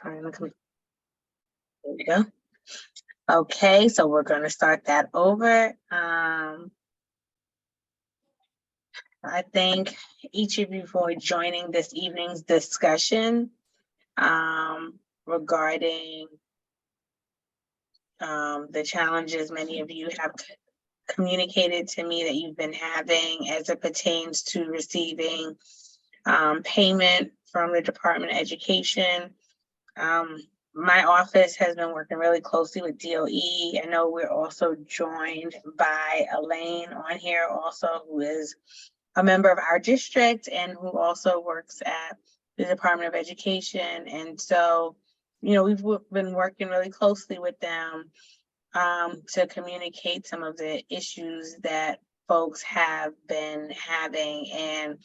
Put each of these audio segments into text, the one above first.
trying to come. There we go. Okay, so we're going to start that over. I thank each of you for joining this evening's discussion regarding the challenges many of you have communicated to me that you've been having as it pertains to receiving payment from the Department of Education. My office has been working really closely with DOE. I know we're also joined by Elaine on here also, who is a member of our district and who also works at the Department of Education. And so, you know, we've been working really closely with them to communicate some of the issues that folks have been having. And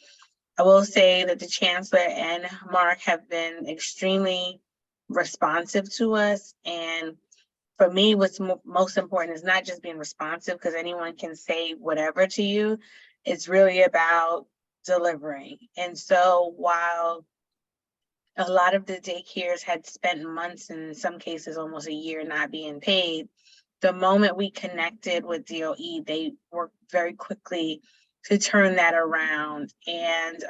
I will say that the Chancellor and Mark have been extremely responsive to us. And for me, what's most important is not just being responsive, because anyone can say whatever to you. It's really about delivering. And so while a lot of the daycares had spent months, and in some cases almost a year, not being paid, the moment we connected with DOE, they worked very quickly to turn that around. And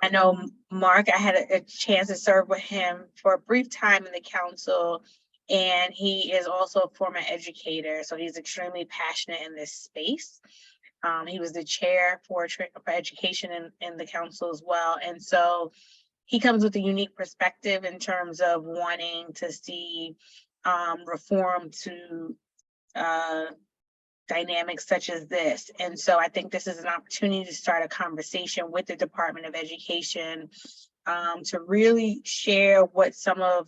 I know Mark, I had a chance to serve with him for a brief time in the council, and he is also a former educator, so he's extremely passionate in this space. He was the chair for education in the council as well. And so he comes with a unique perspective in terms of wanting to see reform to dynamics such as this. And so I think this is an opportunity to start a conversation with the Department of Education to really share what some of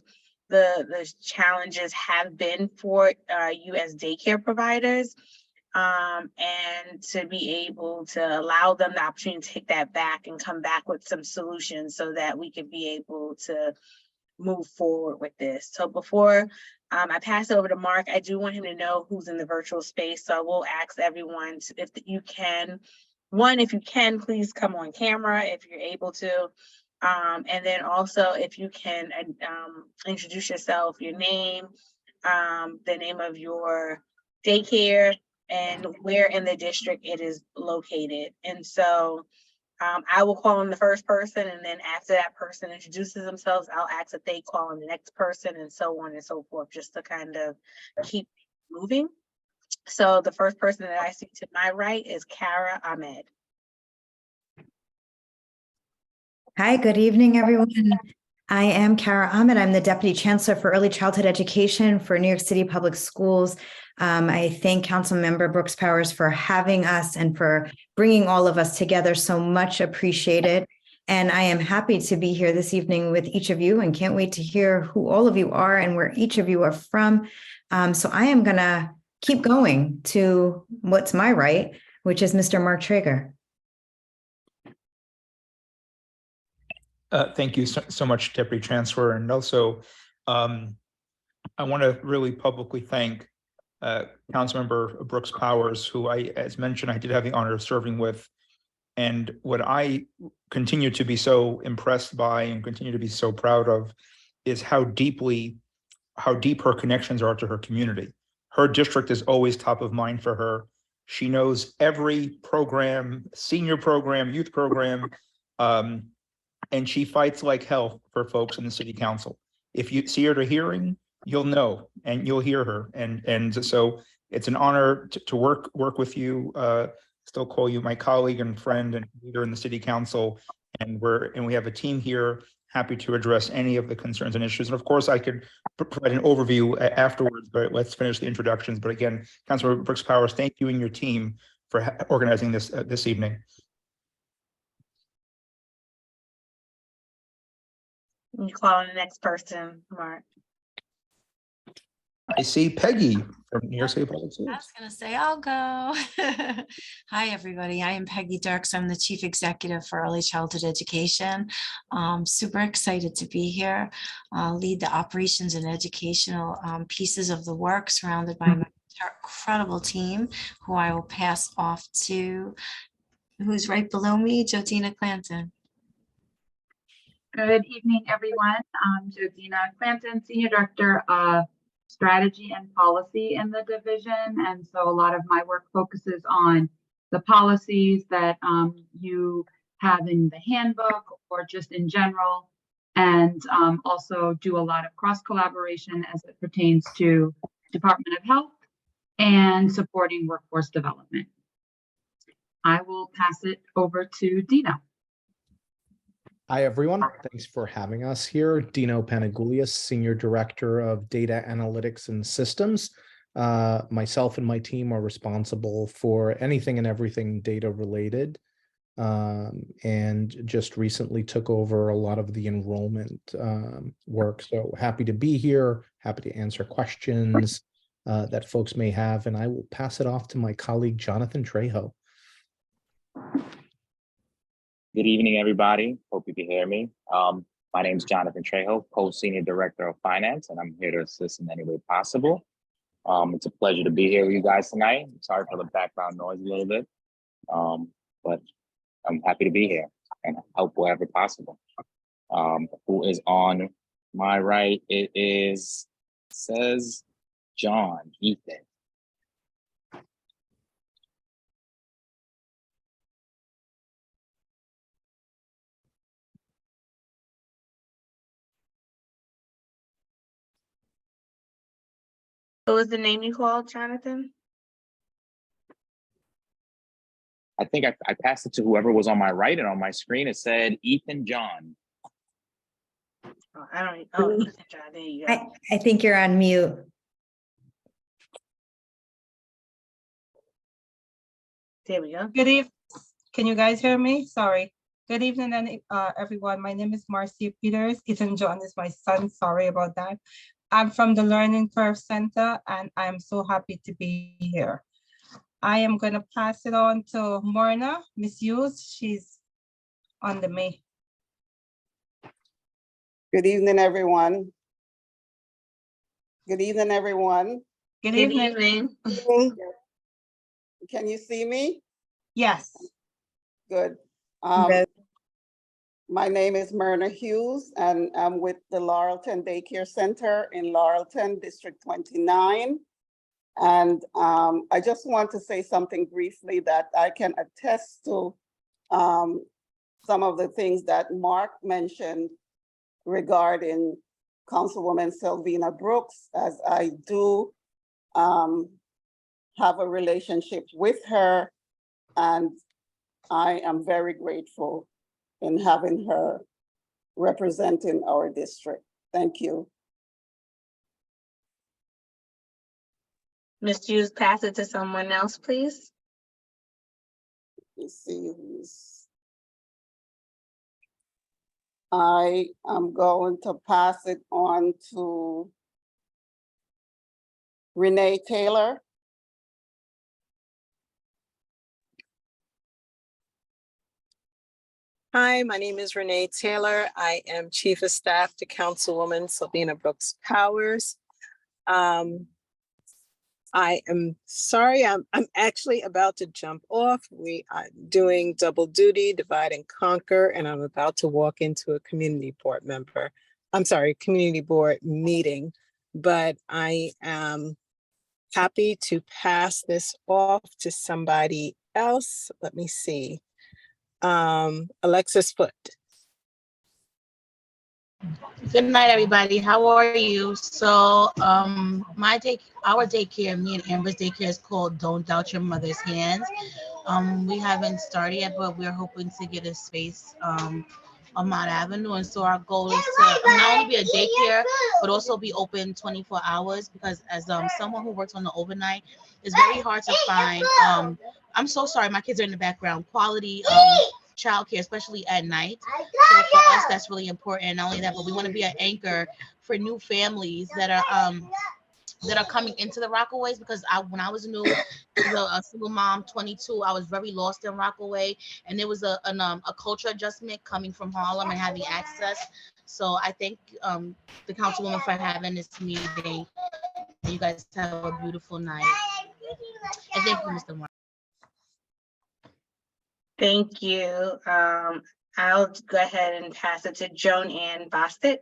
the challenges have been for you as daycare providers, and to be able to allow them the opportunity to take that back and come back with some solutions so that we could be able to move forward with this. So before I pass it over to Mark, I do want him to know who's in the virtual space. So we'll ask everyone to, if you can, please come on camera if you're able to. And then also if you can introduce yourself, your name, the name of your daycare, and where in the district it is located. And so I will call on the first person, and then after that person introduces themselves, I'll ask that they call on the next person, and so on and so forth, just to kind of keep moving. So the first person that I see to my right is Kara Ahmed. Hi, good evening, everyone. I am Kara Ahmed. I'm the Deputy Chancellor for Early Childhood Education for New York City Public Schools. I thank Councilmember Brooks Powers for having us and for bringing all of us together. So much appreciated. And I am happy to be here this evening with each of you and can't wait to hear who all of you are and where each of you are from. So I am going to keep going to what's my right, which is Mr. Mark Traeger. Thank you so much, Deputy Chancellor. And also, I want to really publicly thank Councilmember Brooks Powers, who as mentioned, I did have the honor of serving with. And what I continue to be so impressed by and continue to be so proud of is how deep her connections are to her community. Her district is always top of mind for her. She knows every program, senior program, youth program, and she fights like hell for folks in the city council. If you see her at a hearing, you'll know and you'll hear her. And so it's an honor to work with you. Still call you my colleague and friend and leader in the city council. And we have a team here happy to address any of the concerns and issues. And of course, I could provide an overview afterwards, but let's finish the introductions. But again, Councilor Brooks Powers, thank you and your team for organizing this this evening. You call on the next person, Mark. I see Peggy from New York City Public Schools. I was going to say, I'll go. Hi, everybody. I am Peggy Dirks. I'm the Chief Executive for Early Childhood Education. Super excited to be here. Lead the operations and educational pieces of the work, surrounded by my incredible team, who I will pass off to, who's right below me, Jotina Clanton. Good evening, everyone. I'm Josina Clanton, Senior Director of Strategy and Policy in the division. And so a lot of my work focuses on the policies that you have in the handbook or just in general, and also do a lot of cross collaboration as it pertains to Department of Health and supporting workforce development. I will pass it over to Dino. Hi, everyone. Thanks for having us here. Dino Panagoulias, Senior Director of Data Analytics and Systems. Myself and my team are responsible for anything and everything data related, and just recently took over a lot of the enrollment work. So happy to be here, happy to answer questions that folks may have, and I will pass it off to my colleague, Jonathan Trejo. Good evening, everybody. Hope you can hear me. My name is Jonathan Trejo, Co-Senior Director of Finance, and I'm here to assist in any way possible. It's a pleasure to be here with you guys tonight. Sorry for the background noise a little bit, but I'm happy to be here and help wherever possible. Who is on my right? Says John, Ethan. What was the name you called, Jonathan? I think I passed it to whoever was on my right, and on my screen it said Ethan John. Oh, I don't. Oh, Ethan John. There you go. I think you're on mute. There we go. Good evening. Can you guys hear me? Sorry. Good evening, everyone. My name is Marcia Peters. Ethan John is my son. Sorry about that. I'm from the Learning Curve Center, and I'm so happy to be here. I am going to pass it on to Myrna, Miss Hughes. She's on the me. Good evening, everyone. Good evening, everyone. Good Good evening. evening. Can you see me? Yes. Good. My name is Myrna Hughes, and I'm with the Laurelton Daycare Center in Laurelton, District 29. And I just want to say something briefly that I can attest to some of the things that Mark mentioned regarding Councilwoman Selvina Brooks, as I do have a relationship with her, and I am very grateful in having her representing our district. Thank you. Ms. Hughes, pass it to someone else, please. Let's see who's. I am going to pass it on to Renee Taylor. Hi, my name is Renee Taylor. I am Chief of Staff to Councilwoman Selvina Brooks Powers. I am sorry, I'm actually about to jump off. We are doing double duty, divide and conquer, and I'm about to walk into a community board meeting. But I am happy to pass this off to somebody else. Let me see. Alexis Foot. Good night, everybody. How are you? So our daycare, me and Amber's daycare, is called Don't Doubt Your Mother's Hands. We haven't started yet, but we're hoping to get a space on Mount Avenue. And so our goal is to not only be a daycare, but also be open 24 hours, because as someone who works on the overnight, it's very hard to find, I'm so sorry, my kids are in the background, quality childcare, especially at night. So for us, that's really important. Not only that, but we want to be an anchor for new families that are coming into the Rockaways, because when I was new, a single mom, 22, I was very lost in Rockaway, and there was a culture adjustment coming from Harlem and having access. So I thank the Councilwoman for having this meeting. You guys have a beautiful night. And thank you, Mr. Mark. Thank you. I'll go ahead and pass it to Joan Ann Bostic.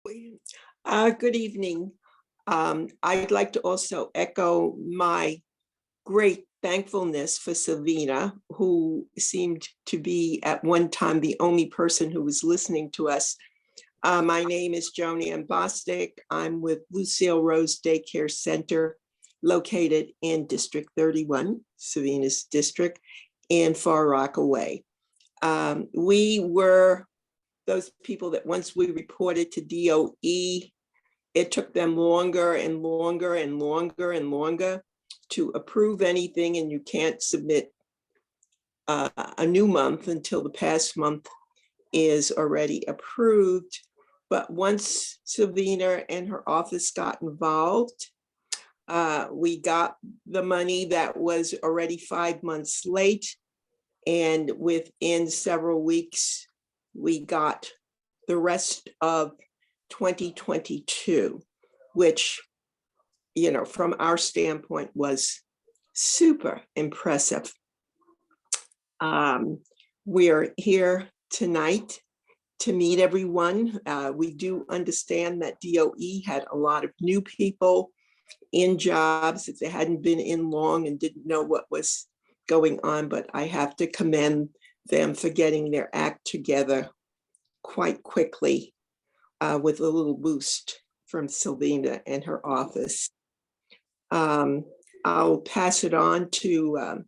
Good evening. I'd like to also echo my great thankfulness for Silvina, who seemed to be at one time the only person who was listening to us. My name is Joan Ann Bostic. I'm with Lucille Rose Daycare Center, located in District 31, Silvina's district, in Far Rockaway. We were those people that once we reported to DOE, it took them longer and longer and longer and longer to approve anything, and you can't submit a new month until the past month is already approved. But once Silvina and her office got involved, we got the money that was already 5 months late, and within several weeks, we got the rest of 2022, which, you know, from our standpoint was super impressive. We're here tonight to meet everyone. We do understand that DOE had a lot of new people in jobs that they hadn't been in long and didn't know what was going on, but I have to commend them for getting their act together quite quickly with a little boost from Silvina and her office. I'll pass it on to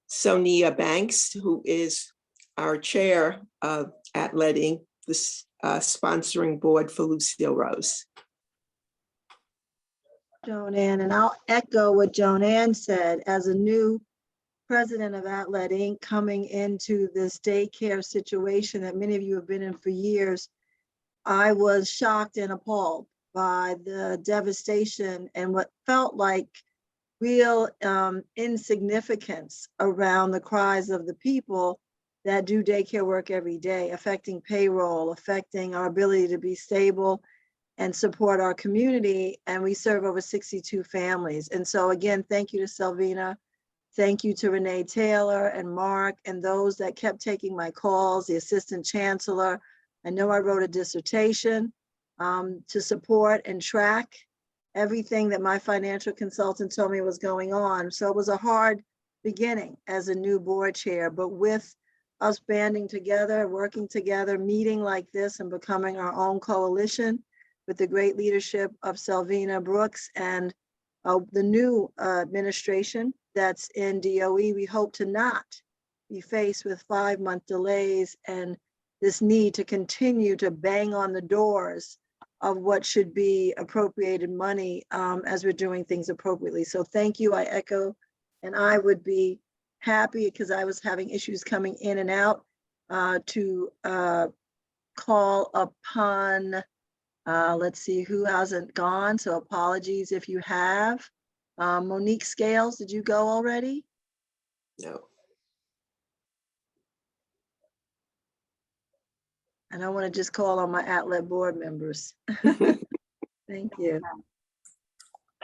Sonia Banks, who is our chair of Athletic, the sponsoring board for Lucille Rose. Joan Ann, and I'll echo what Joan Ann said. As a new president of Atlet Inc. coming into this daycare situation that many of you have been in for years, I was shocked and appalled by the devastation and what felt like real insignificance around the cries of the people that do daycare work every day, affecting payroll, affecting our ability to be stable and support our community. And we serve over 62 families. And so again, thank you to Silvina. Thank you to Renee Taylor and Mark and those that kept taking my calls, the assistant chancellor. I know I wrote a dissertation to support and track everything that my financial consultant told me was going on. So it was a hard beginning as a new board chair, but with us banding together, working together, meeting like this and becoming our own coalition with the great leadership of Silvina Brooks and the new administration that's in DOE, we hope to not be faced with 5-month delays and this need to continue to bang on the doors of what should be appropriated money as we're doing things appropriately. So thank you, I echo, and I would be happy because I was having issues coming in and out to call upon, let's see who hasn't gone. So apologies if you have. Monique Scales, did you go already? No. And I want to just call on my Atlet board members. Thank you.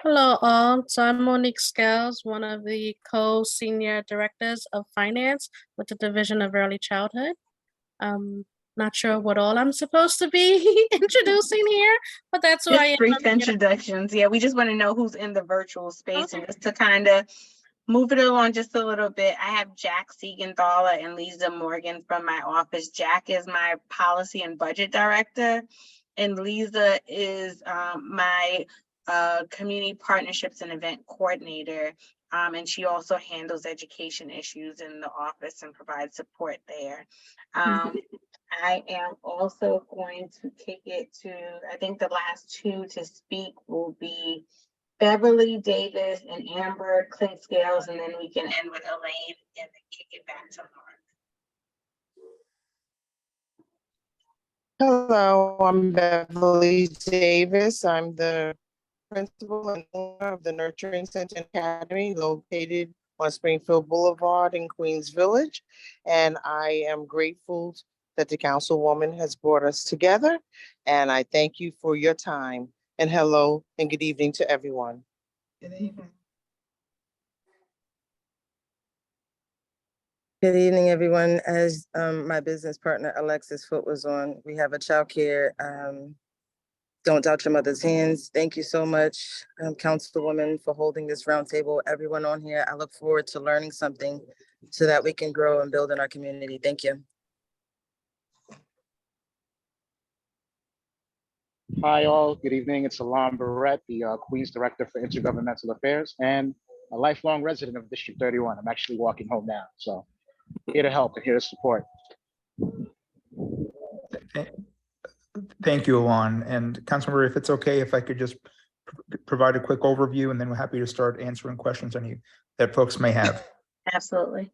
Hello all, so I'm Monique Scales, one of the co-senior directors of finance with the Division of Early Childhood. Not sure what all I'm supposed to be introducing here, but that's who I am. Brief introductions. Yeah, we just want to know who's in the virtual space and just to kind of move it along just a little bit. I have Jack Siegenthaler and Lisa Morgan from my office. Jack is my policy and budget director, and Lisa is my community partnerships and event coordinator. And she also handles education issues in the office and provides support there. I am also going to kick it to, I think the last two to speak will be Beverly Davis and Amber Clint Scales, and then we can end with Elaine and then kick it back to Mark. Hello, I'm Beverly Davis. I'm the principal and owner of the Nurturing Center Academy located on Springfield Boulevard in Queens Village. And I am grateful that the Councilwoman has brought us together. And I thank you for your time. And hello and good evening to everyone. Good evening. Good evening, everyone. As my business partner Alexis Foot was on, we have a childcare. Don't doubt your mother's hands. Thank you so much, Councilwoman, for holding this roundtable. Everyone on here, I look forward to learning something so that we can grow and build in our community. Thank you. Hi, all. Good evening. It's Alon Barrett, the Queens Director for Intergovernmental Affairs and a lifelong resident of District 31. I'm actually walking home now, so here to help and here to support. Thank you, Alon. And Councilmember, if it's okay, if I could just provide a quick overview, and then we're happy to start answering questions that folks may have. Absolutely.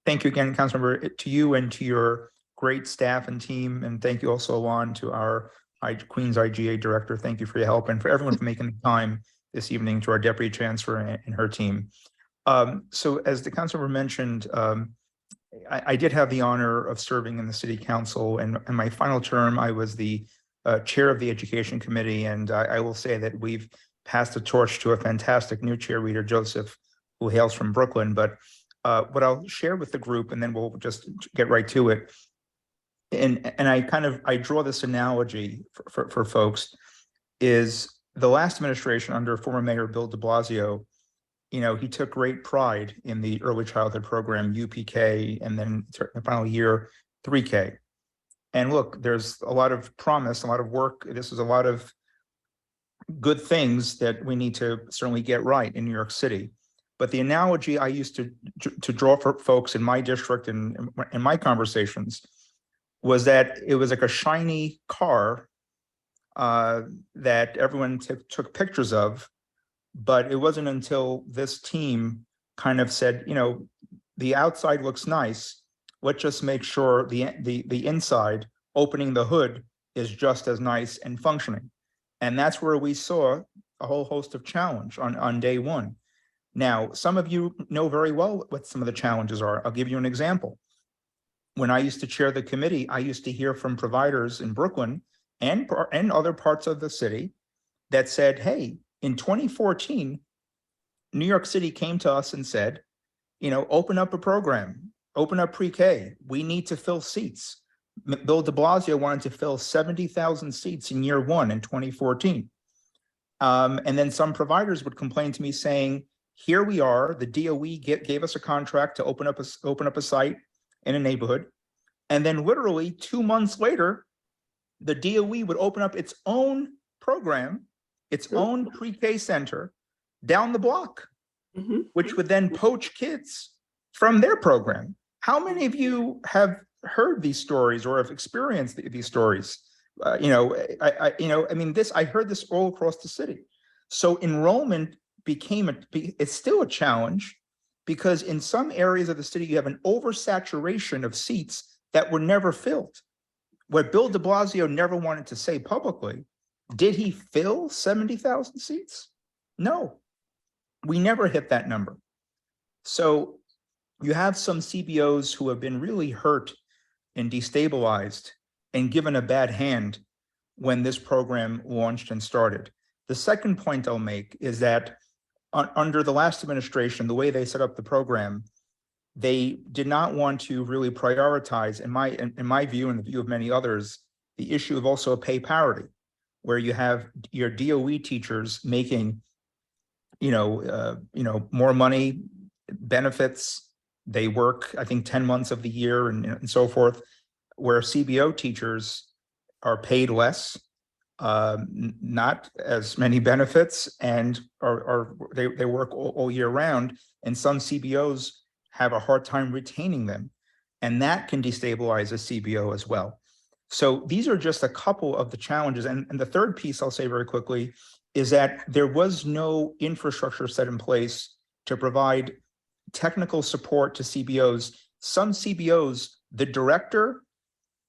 Thank you again, Councilmember, to you and to your great staff and team. And thank you also, Alon, to our Queens IGA Director. Thank you for your help, and for everyone for making the time this evening, to our Deputy Chancellor and her team. So as the Councilmember mentioned, I did have the honor of serving in the City Council, and in my final term, I was the chair of the Education Committee, and I will say that we've passed the torch to a fantastic new chair, Rita Joseph, who hails from Brooklyn. But what I'll share with the group, and then we'll just get right to it, and I draw this analogy for folks, is the last administration under former Mayor Bill de Blasio. You know, he took great pride in the early childhood program, UPK, and then the final year, 3K. And look, there's a lot of promise, a lot of work. This is a lot of good things that we need to certainly get right in New York City. But the analogy I used to draw for folks in my district and in my conversations was that it was like a shiny car that everyone took pictures of. But it wasn't until this team kind of said, you know, the outside looks nice. Let's just make sure the inside, opening the hood, is just as nice and functioning. And that's where we saw a whole host of challenge on day one. Now, some of you know very well what some of the challenges are. I'll give you an example. When I used to chair the committee, I used to hear from providers in Brooklyn and other parts of the city that said, hey, in 2014, New York City came to us and said, you know, open up a program, open up pre-K. We need to fill seats. Bill de Blasio wanted to fill 70,000 seats in year one in 2014. And then some providers would complain to me saying, here we are, the DOE gave us a contract to open up a site in a neighborhood. And then literally 2 months later, the DOE would open up its own program, its own pre-K center down the block, which would then poach kids from their program. How many of you have heard these stories or have experienced these stories? I heard this all across the city. So enrollment it's still a challenge, because in some areas of the city, you have an oversaturation of seats that were never filled. What Bill de Blasio never wanted to say publicly, did he fill 70,000 seats? No, we never hit that number. So you have some CBOs who have been really hurt and destabilized and given a bad hand when this program launched and started. The second point I'll make is that under the last administration, the way they set up the program, they did not want to really prioritize, in my view and the view of many others, the issue of also pay parity, where you have your DOE teachers making, more money, benefits. They work, I think, 10 months of the year and so forth, where CBO teachers are paid less, not as many benefits, and they work all year round. And some CBOs have a hard time retaining them, and that can destabilize a CBO as well. So these are just a couple of the challenges. And the third piece I'll say very quickly is that there was no infrastructure set in place to provide technical support to CBOs. Some CBOs, the director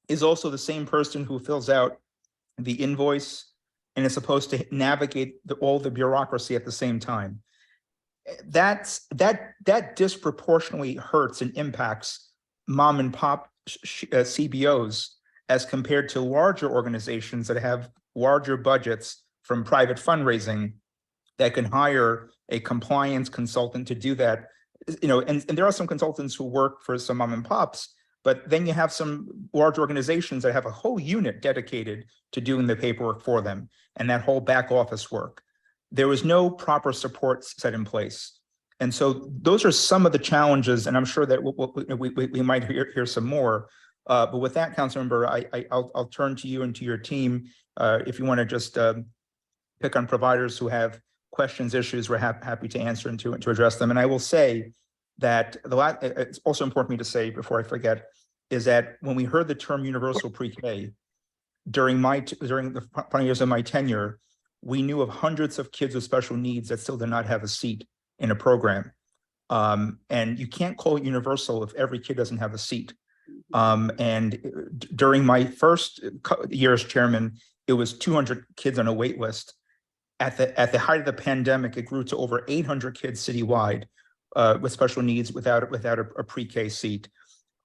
is also the same person who fills out the invoice and is supposed to navigate all the bureaucracy at the same time. That disproportionately hurts and impacts mom and pop CBOs as compared to larger organizations that have larger budgets from private fundraising that can hire a compliance consultant to do that and there are some consultants who work for some mom and pops, but then you have some large organizations that have a whole unit dedicated to doing the paperwork for them and that whole back office work. There was no proper support set in place. And so those are some of the challenges, and I'm sure that we might hear some more. But with that, Councilmember, I'll turn to you and to your team if you want to just pick on providers who have questions, issues. We're happy to answer and to address them. And I will say that it's also important for me to say before I forget is that when we heard the term universal pre-K during the final years of my tenure, we knew of hundreds of kids with special needs that still did not have a seat in a program. And you can't call it universal if every kid doesn't have a seat. And during my first year as chairman, it was 200 kids on a wait list. At the height of the pandemic, it grew to over 800 kids citywide with special needs without a pre-K seat.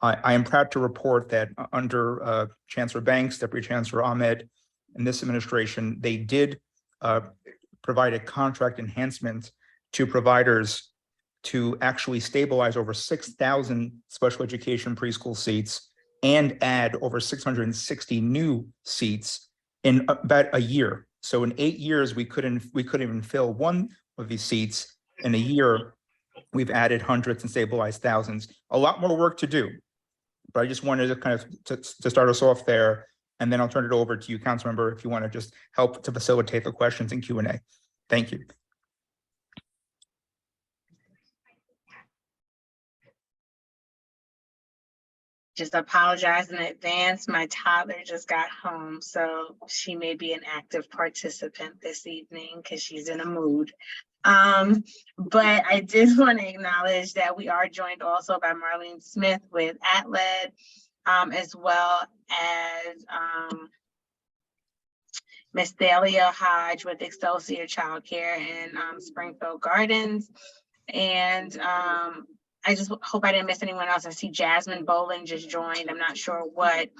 I am proud to report that under Chancellor Banks, Deputy Chancellor Ahmed, and this administration, they did provide a contract enhancement to providers to actually stabilize over 6,000 special education preschool seats and add over 660 new seats in about a year. So in 8 years, we couldn't even fill one of these seats. In a year, we've added hundreds and stabilized thousands. A lot more work to do, but I just wanted to kind of to start us off there, and then I'll turn it over to you, Councilmember, if you want to just help to facilitate the questions and Q&A. Thank you. Just apologize in advance. My toddler just got home, so she may be an active participant this evening because she's in a mood. But I did want to acknowledge that we are joined also by Marlene Smith with AtLed, as well as Miss Thalia Hodge with Excelsior Childcare and Springfield Gardens. And I just hope I didn't miss anyone else. I see Jasmine Bowling just joined. I'm not sure what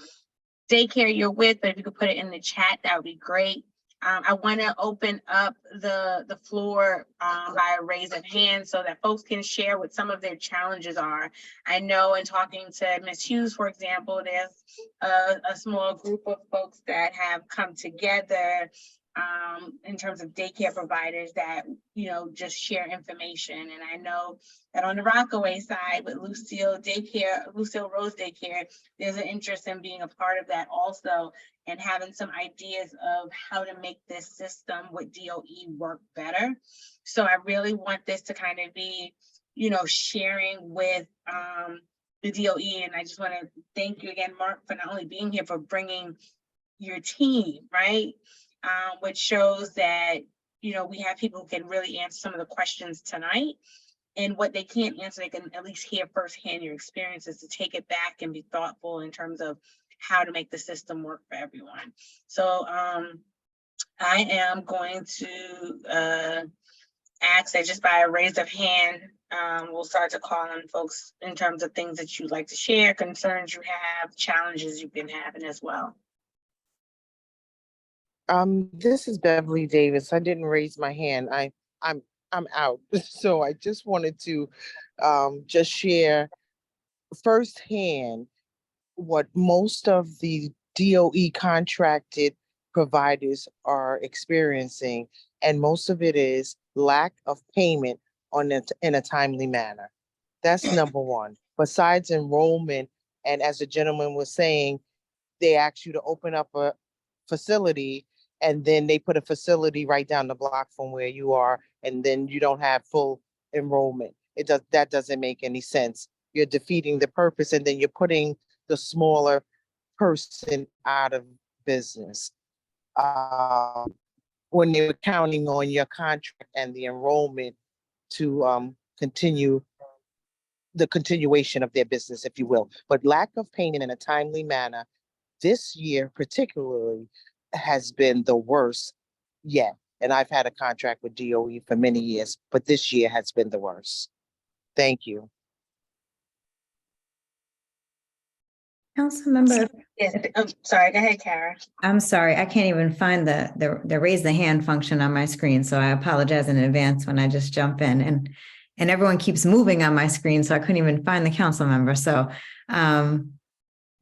daycare you're with, but if you could put it in the chat, that would be great. I want to open up the floor by a raise of hands so that folks can share what some of their challenges are. I know in talking to Ms. Hughes, for example, there's a small group of folks that have come together in terms of daycare providers that, just share information. And I know that on the Rockaway side with Lucille Rose Daycare, there's an interest in being a part of that also and having some ideas of how to make this system with DOE work better. So I really want this to kind of be, sharing with the DOE. And I just want to thank you again, Mark, for not only being here, for bringing your team, right? Which shows that, we have people who can really answer some of the questions tonight, and what they can't answer, they can at least hear firsthand your experiences to take it back and be thoughtful in terms of how to make the system work for everyone. So I am going to ask that just by a raise of hand, we'll start to call on folks in terms of things that you'd like to share, concerns you have, challenges you've been having as well. This is Beverly Davis. I didn't raise my hand. I'm out. So I just wanted to just share firsthand what most of the DOE contracted providers are experiencing, and most of it is lack of payment in a timely manner. That's number one. Besides enrollment, and as the gentleman was saying, they ask you to open up a facility, and then they put a facility right down the block from where you are, and then you don't have full enrollment. That doesn't make any sense. You're defeating the purpose, and then you're putting the smaller person out of business. When they were counting on your contract and the enrollment to continue the continuation of their business, if you will. But lack of payment in a timely manner this year particularly has been the worst yet. And I've had a contract with DOE for many years, but this year has been the worst. Thank you. Councilmember. Yes, I'm sorry, go ahead, Kara. I'm sorry, I can't even find the raise the hand function on my screen, so I apologize in advance when I just jump in. And and everyone keeps moving on my screen, so I couldn't even find the council member. So,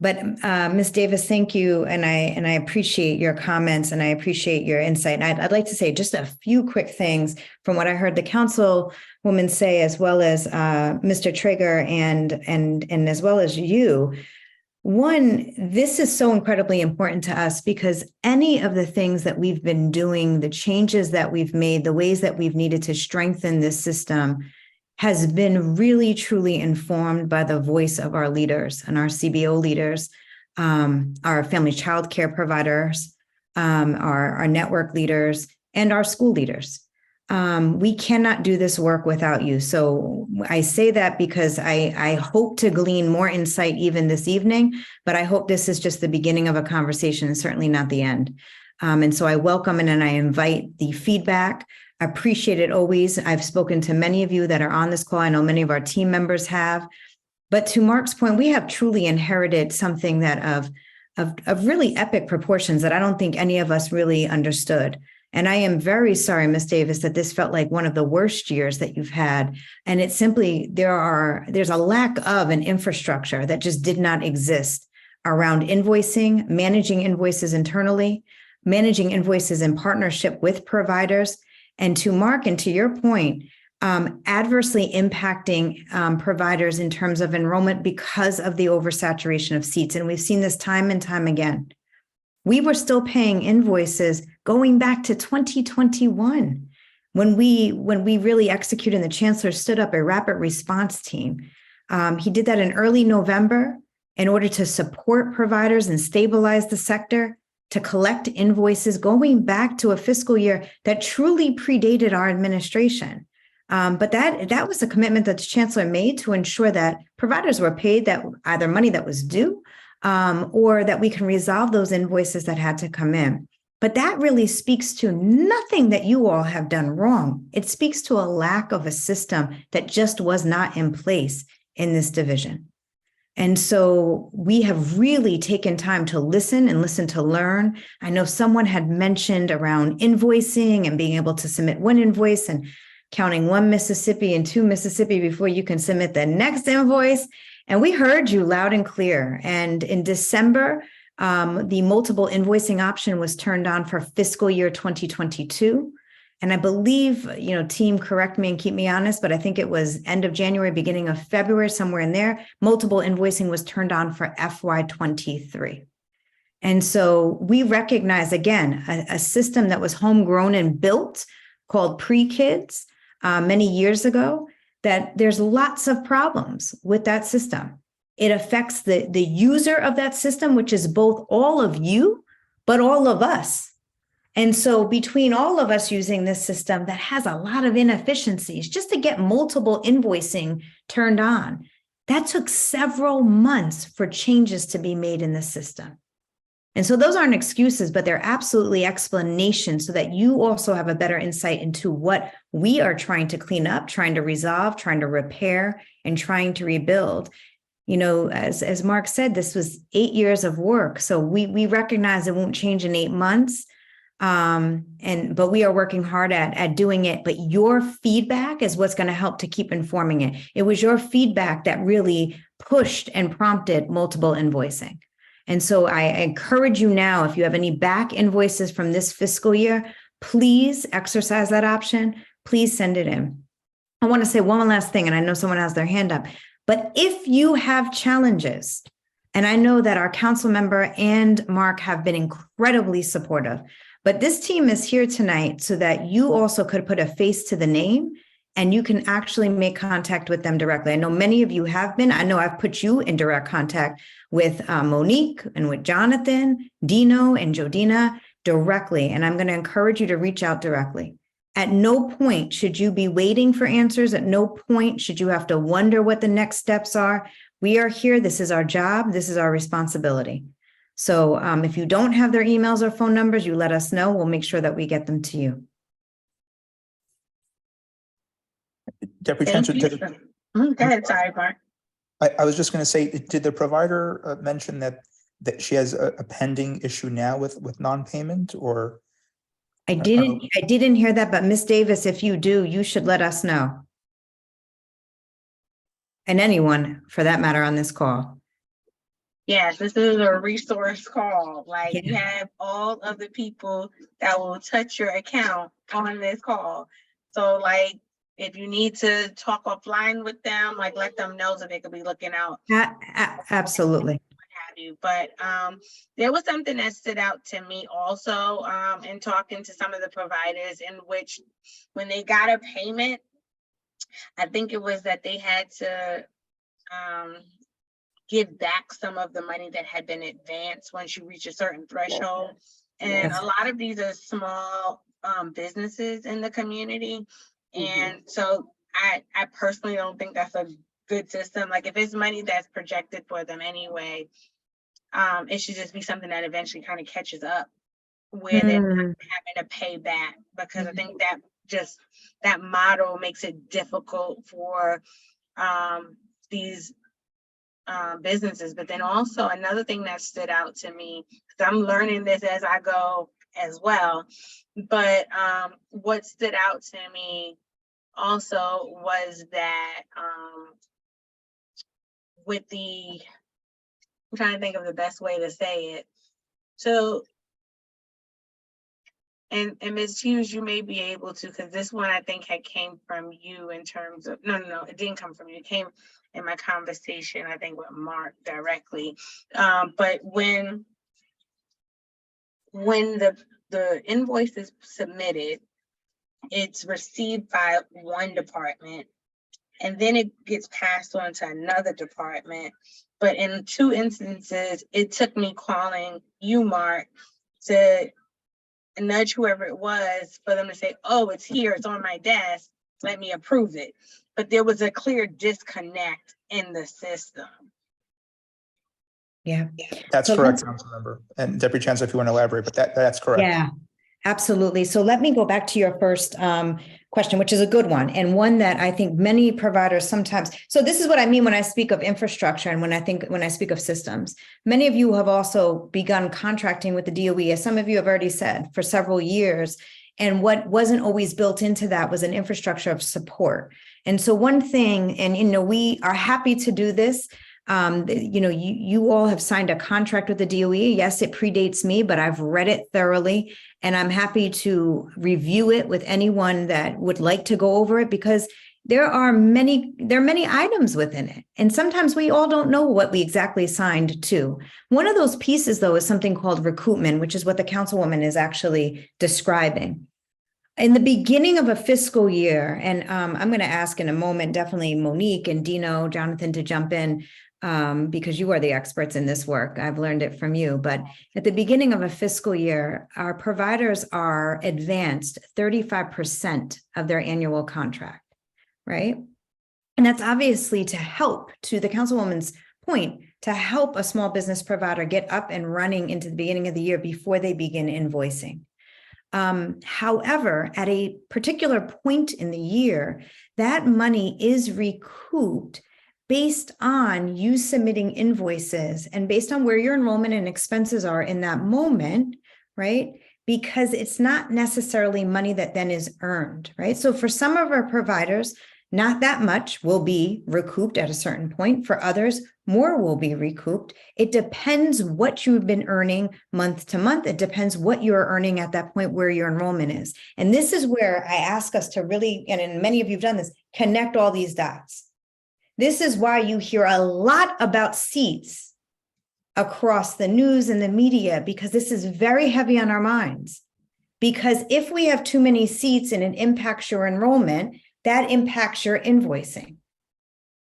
Ms. Davis, thank you, and I appreciate your comments and I appreciate your insight. And I'd like to say just a few quick things from what I heard the councilwoman say, as well as Mr. Traeger and as well as you. One, this is so incredibly important to us because any of the things that we've been doing, the changes that we've made, the ways that we've needed to strengthen this system has been really, truly informed by the voice of our leaders and our CBO leaders, our family child care providers, our network leaders, and our school leaders. We cannot do this work without you. So I say that because I hope to glean more insight even this evening, but I hope this is just the beginning of a conversation and certainly not the end. And so I welcome and I invite the feedback. I appreciate it always. I've spoken to many of you that are on this call. I know many of our team members have. But to Mark's point, we have truly inherited something that of really epic proportions that I don't think any of us really understood. And I am very sorry, Ms. Davis, that this felt like one of the worst years that you've had. And it's simply, there's a lack of an infrastructure that just did not exist around invoicing, managing invoices internally, managing invoices in partnership with providers. And to Mark, and to your point, adversely impacting providers in terms of enrollment because of the oversaturation of seats. And we've seen this time and time again. We were still paying invoices going back to 2021 when we really executed and the chancellor stood up a rapid response team. He did that in early November in order to support providers and stabilize the sector, to collect invoices going back to a fiscal year that truly predated our administration. But that was a commitment that the chancellor made to ensure that providers were paid that either money that was due or that we can resolve those invoices that had to come in. But that really speaks to nothing that you all have done wrong. It speaks to a lack of a system that just was not in place in this division. And so we have really taken time to listen and listen to learn. I know someone had mentioned around invoicing and being able to submit one invoice and counting one Mississippi and two Mississippi before you can submit the next invoice. And we heard you loud and clear. And in December, the multiple invoicing option was turned on for fiscal year 2022. And I believe, team, correct me and keep me honest, but I think it was end of January, beginning of February, somewhere in there, multiple invoicing was turned on for FY23. And so we recognize, again, a system that was homegrown and built called Pre-Kids many years ago, that there's lots of problems with that system. It affects the user of that system, which is both all of you, but all of us. And so between all of us using this system that has a lot of inefficiencies, just to get multiple invoicing turned on, that took several months for changes to be made in the system. And so those aren't excuses, but they're absolutely explanations so that you also have a better insight into what we are trying to clean up, trying to resolve, trying to repair, and trying to rebuild. As Mark said, this was 8 years of work. So we recognize it won't change in 8 months. But we are working hard at doing it. But your feedback is what's going to help to keep informing it. It was your feedback that really pushed and prompted multiple invoicing. And so I encourage you now, if you have any back invoices from this fiscal year, please exercise that option. Please send it in. I want to say one last thing, and I know someone has their hand up, but if you have challenges, and I know that our council member and Mark have been incredibly supportive, but this team is here tonight so that you also could put a face to the name and you can actually make contact with them directly. I know many of you have been. I know I've put you in direct contact with Monique and with Jonathan, Dino, and Jodina directly. And I'm going to encourage you to reach out directly. At no point should you be waiting for answers. At no point should you have to wonder what the next steps are. We are here. This is our job. This is our responsibility. So if you don't have their emails or phone numbers, you let us know. We'll make sure that we get them to you. Deputy Thank Chancellor, you. Go ahead, sorry, Mark. I was just going to say, did the provider mention that she has a pending issue now with non-payment, or? I didn't hear that, but Ms. Davis, if you do, you should let us know. and anyone for that matter on this call. Yes, this is a resource call. Like you Yeah. have all of the people that will touch your account on this call. So like, if you need to talk offline with them, like let them know so they could be looking out. Absolutely. Have you. But there was something that stood out to me also in talking to some of the providers, in which when they got a payment, I think it was that they had to give back some of the money that had been advanced once you reach a certain threshold. And Yes. a lot of these are small businesses in the community. And so I personally don't think that's a good system. Like if it's money that's projected for them anyway, it should just be something that eventually kind of catches up where they're not having to pay back, because I think that just that model makes it difficult for these businesses. But then also another thing that stood out to me, because I'm learning this as I go as well, but what stood out to me also was that with the, I'm trying to think of the best way to say it. So, and Ms. Hughes, you may be able to, because this one I think had came from you in terms of, no, it didn't come from you. It came in my conversation, I think with Mark directly. But when the invoice is submitted, it's received by one department, and then it gets passed on to another department. But in 2 instances, it took me calling you, Mark, to nudge whoever it was for them to say, oh, it's here, it's on my desk, let me approve it. But there was a clear disconnect in the system. Yeah. That's So correct, Councilmember. And Deputy Chancellor, if you want to elaborate, but that's correct. Yeah, absolutely. So let me go back to your first question, which is a good one, and one that I think many providers sometimes. So this is what I mean when I speak of infrastructure and when I speak of systems. Many of you have also begun contracting with the DOE, as some of you have already said, for several years. And what wasn't always built into that was an infrastructure of support. And so one thing, and we are happy to do this. You all have signed a contract with the DOE. Yes, it predates me, but I've read it thoroughly, and I'm happy to review it with anyone that would like to go over it, because there are many items within it. And sometimes we all don't know what we exactly signed to. One of those pieces, though, is something called recoupment, which is what the Councilwoman is actually describing. In the beginning of a fiscal year, and I'm going to ask in a moment, definitely Monique and Dino, Jonathan, to jump in, because you are the experts in this work. I've learned it from you. But at the beginning of a fiscal year, our providers are advanced 35% of their annual contract, right? And that's obviously to help, to the Councilwoman's point, to help a small business provider get up and running into the beginning of the year before they begin invoicing. However, at a particular point in the year, that money is recouped based on you submitting invoices and based on where your enrollment and expenses are in that moment, right? Because it's not necessarily money that then is earned, right? So for some of our providers, not that much will be recouped at a certain point. For others, more will be recouped. It depends what you've been earning month to month. It depends what you're earning at that point where your enrollment is. And this is where I ask us to really, and many of you have done this, connect all these dots. This is why you hear a lot about seats across the news and the media, because this is very heavy on our minds. Because if we have too many seats and it impacts your enrollment, that impacts your invoicing.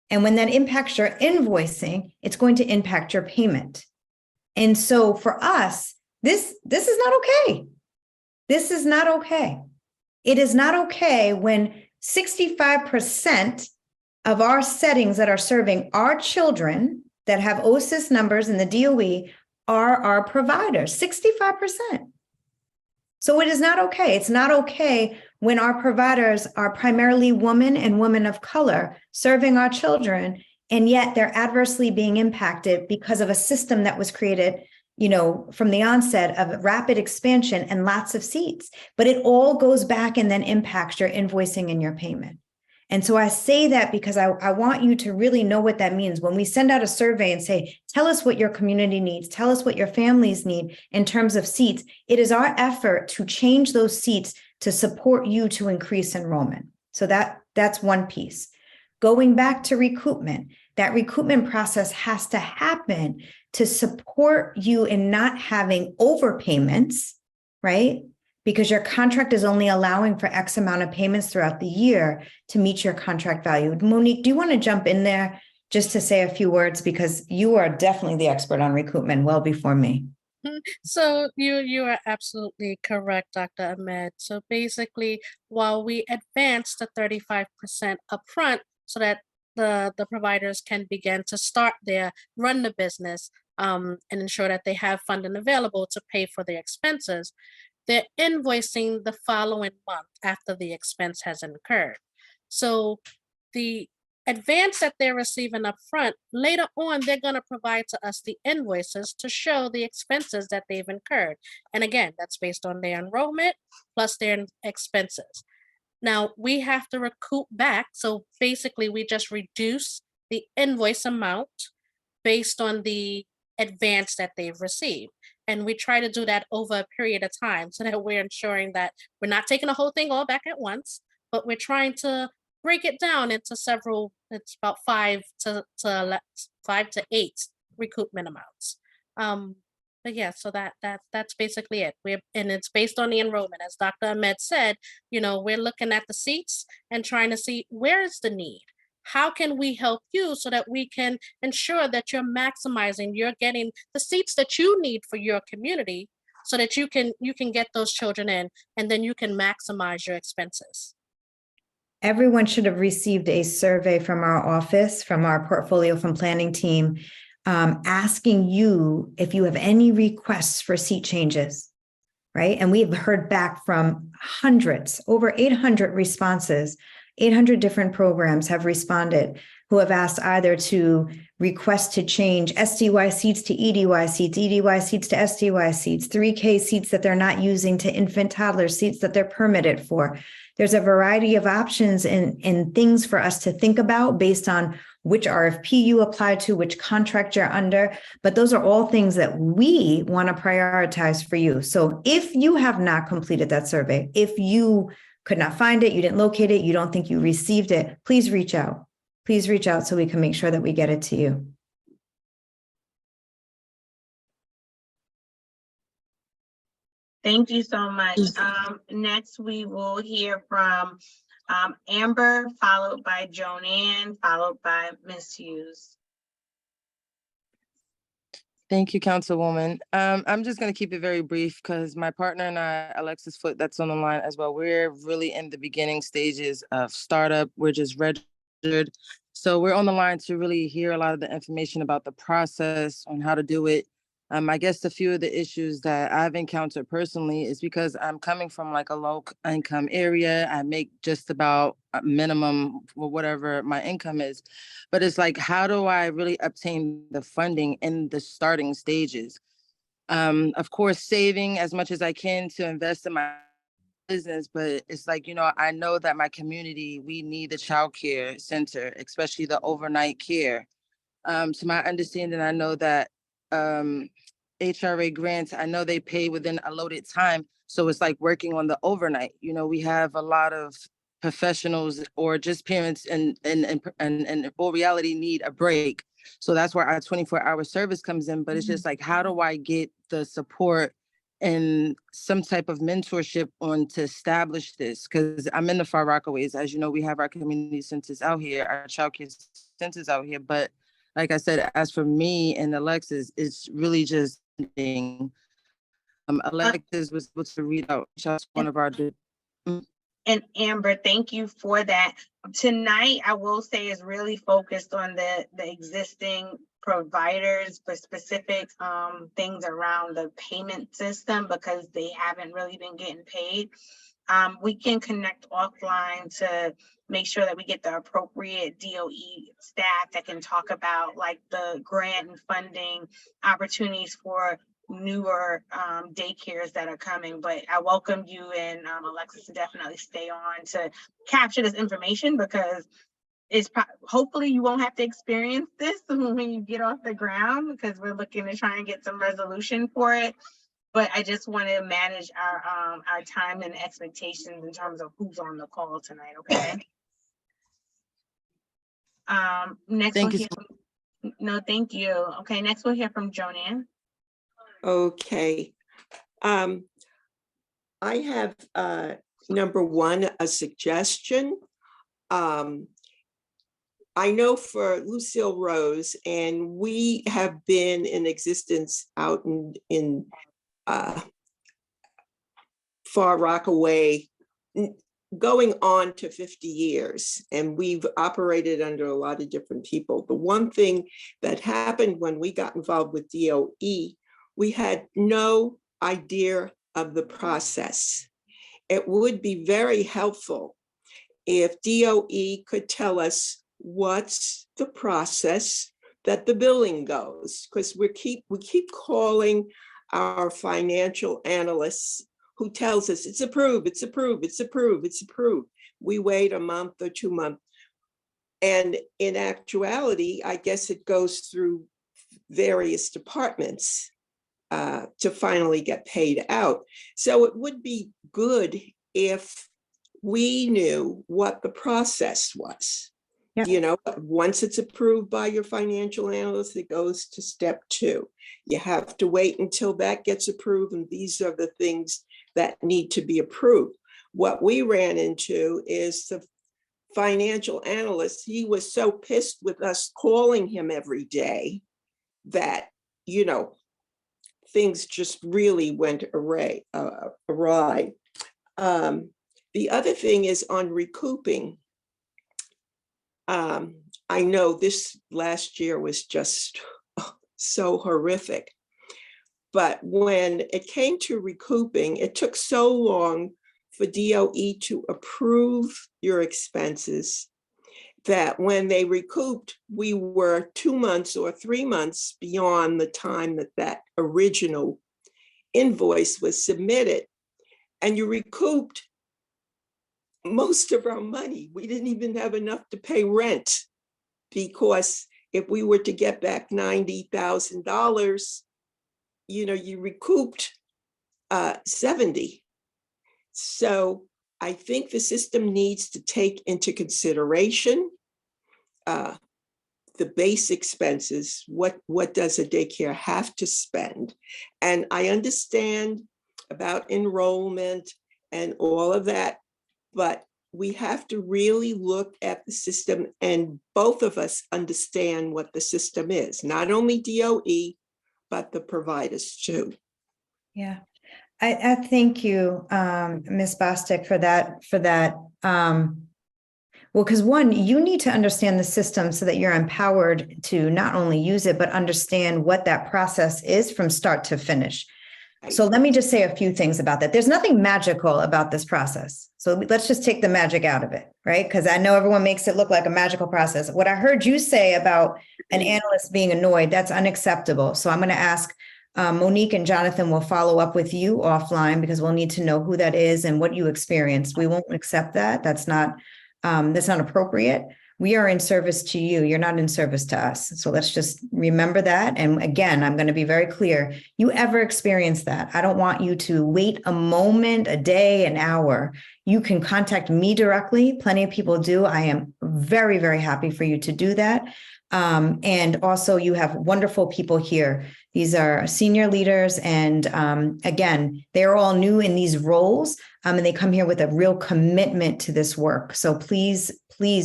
And when that impacts your invoicing, it's going to impact your payment. And so for us, this is not okay. This is not okay. It is not okay when 65% of our settings that are serving our children that have OSIS numbers in the DOE are our providers, 65%. So it is not okay. It's not okay when our providers are primarily women and women of color serving our children, and yet they're adversely being impacted because of a system that was created, from the onset of rapid expansion and lots of seats. But it all goes back and then impacts your invoicing and your payment. And so I say that because I want you to really know what that means. When we send out a survey and say, tell us what your community needs, tell us what your families need in terms of seats, it is our effort to change those seats to support you to increase enrollment. So that's one piece. Going back to recoupment, that recoupment process has to happen to support you in not having overpayments, right? Because your contract is only allowing for X amount of payments throughout the year to meet your contract value. Monique, do you want to jump in there just to say a few words? Because you are definitely the expert on recoupment well before me. So you are absolutely correct, Dr. Ahmed. So basically, while we advance the 35% upfront so that the providers can begin to run the business and ensure that they have funding available to pay for their expenses, they're invoicing the following month after the expense has incurred. So the advance that they're receiving up front, later on, they're going to provide to us the invoices to show the expenses that they've incurred. And again, that's based on their enrollment plus their expenses. Now, we have to recoup back. So basically, we just reduce the invoice amount based on the advance that they've received. And we try to do that over a period of time so that we're ensuring that we're not taking the whole thing all back at once, but we're trying to break it down into several, it's about 5 to 8 recoupment amounts. But yeah, so that's basically it. And it's based on the enrollment. As Dr. Ahmed said, we're looking at the seats and trying to see where is the need. How can we help you so that we can ensure that you're maximizing, you're getting the seats that you need for your community so that you can get those children in, and then you can maximize your expenses. Everyone should have received a survey from our office, from our portfolio from planning team, asking you if you have any requests for seat changes, right? And we've heard back from hundreds, over 800 responses. 800 different programs have responded who have asked either to request to change SDY seats to EDY seats, EDY seats to SDY seats, 3K seats that they're not using to infant toddler seats that they're permitted for. There's a variety of options and things for us to think about based on which RFP you apply to, which contract you're under. But those are all things that we want to prioritize for you. So if you have not completed that survey, if you could not find it, you didn't locate it, you don't think you received it, please reach out. Please reach out so we can make sure that we get it to you. Thank you so much. Next, we will hear from Amber, followed by Joanne, followed by Ms. Hughes. Thank you, Councilwoman. I'm just going to keep it very brief because my partner and I, Alexis Foot, that's on the line as well. We're really in the beginning stages of startup. We're just registered. So we're on the line to really hear a lot of the information about the process on how to do it. I guess a few of the issues that I've encountered personally is because I'm coming from like a low income area. I make just about a minimum or whatever my income is. But it's like, how do I really obtain the funding in the starting stages? Of course, saving as much as I can to invest in my business, but it's like, I know that my community, we need the child care center, especially the overnight care. To my understanding, I know that HRA grants, I know they pay within a loaded time. So it's like working on the overnight. We have a lot of professionals or just parents and in full reality need a break. So that's where our 24-hour service comes in. But it's just like, how do I get the support and some type of mentorship on to establish this? Because I'm in the Far Rockaways. As you know, we have our community centers out here, our child care centers out here. But like I said, as for me and Alexis, it's really just Alexis was able to read out just one of our. And Amber, thank you for that. Tonight, I will say is really focused on the existing providers for specific things around the payment system because they haven't really been getting paid. We can connect offline to make sure that we get the appropriate DOE staff that can talk about like the grant and funding opportunities for newer daycares that are coming, but I welcome you and Alexis to definitely stay on to capture this information, because it's hopefully you won't have to experience this when you get off the ground, because we're looking to try and get some resolution for it. But I just want to manage our time and expectations in terms of who's on the call tonight. Okay. Next Thank we'll you. hear no, thank you. Okay, next we'll hear from Joanne. Okay. I have number one, a suggestion. I know for Lucille Rose, and we have been in existence out in Far Rockaway, going on to 50 years, and we've operated under a lot of different people. The one thing that happened when we got involved with DOE, we had no idea of the process. It would be very helpful if DOE could tell us what's the process that the billing goes, because we keep calling our financial analysts who tells us it's approved, it's approved, it's approved, it's approved. We wait a month or 2 months. And in actuality, I guess it goes through various departments to finally get paid out. So it would be good if we knew what the process was. Yep. You know, once it's approved by your financial analyst, it goes to step 2. You have to wait until that gets approved, and these are the things that need to be approved. What we ran into is the financial analyst, he was so pissed with us calling him every day that, you know, things just really went awry. The other thing is on recouping. I know this last year was just so horrific, but when it came to recouping, it took so long for DOE to approve your expenses that when they recouped, we were 2 months or 3 months beyond the time that original invoice was submitted. And you recouped most of our money. We didn't even have enough to pay rent, because if we were to get back $90,000, you know, you recouped 70. So I think the system needs to take into consideration the base expenses. What does a daycare have to spend? And I understand about enrollment and all of that, but we have to really look at the system, and both of us understand what the system is, not only DOE, but the providers too. Yeah, I thank you, Ms. Bostic, for that. Well, because one, you need to understand the system so that you're empowered to not only use it, but understand what that process is from start to finish. So let me just say a few things about that. There's nothing magical about this process. So let's just take the magic out of it, right? Because I know everyone makes it look like a magical process. What I heard you say about an analyst being annoyed, that's unacceptable. So I'm going to ask Monique and Jonathan will follow up with you offline, because we'll need to know who that is and what you experienced. We won't accept that. That's not appropriate. We are in service to you. You're not in service to us. So let's just remember that. And again, I'm going to be very clear. You ever experience that? I don't want you to wait a moment, a day, an hour. You can contact me directly. Plenty of people do. I am very, very happy for you to do that. And also you have wonderful people here. These are senior leaders. And again, they're all new in these roles. And they come here with a real commitment to this work. So please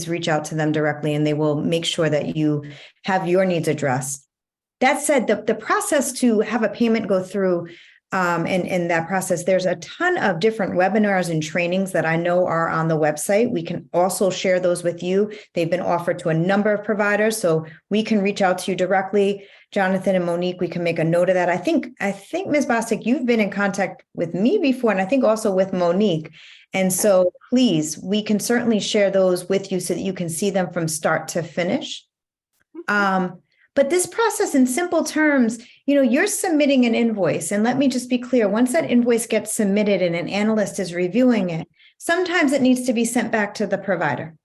reach out to them directly, and they will make sure that you have your needs addressed. That said, the process to have a payment go through, and that process, there's a ton of different webinars and trainings that I know are on the website. We can also share those with you. They've been offered to a number of providers, so we can reach out to you directly. Jonathan and Monique, we can make a note of that. I think Ms. Bostic, you've been in contact with me before, and I think also with Monique. And so please, we can certainly share those with you so that you can see them from start to finish. But But this process, in simple terms, you're submitting an invoice, and let me just be clear, once that invoice gets submitted and an analyst is reviewing it, sometimes it needs to be sent back to the provider.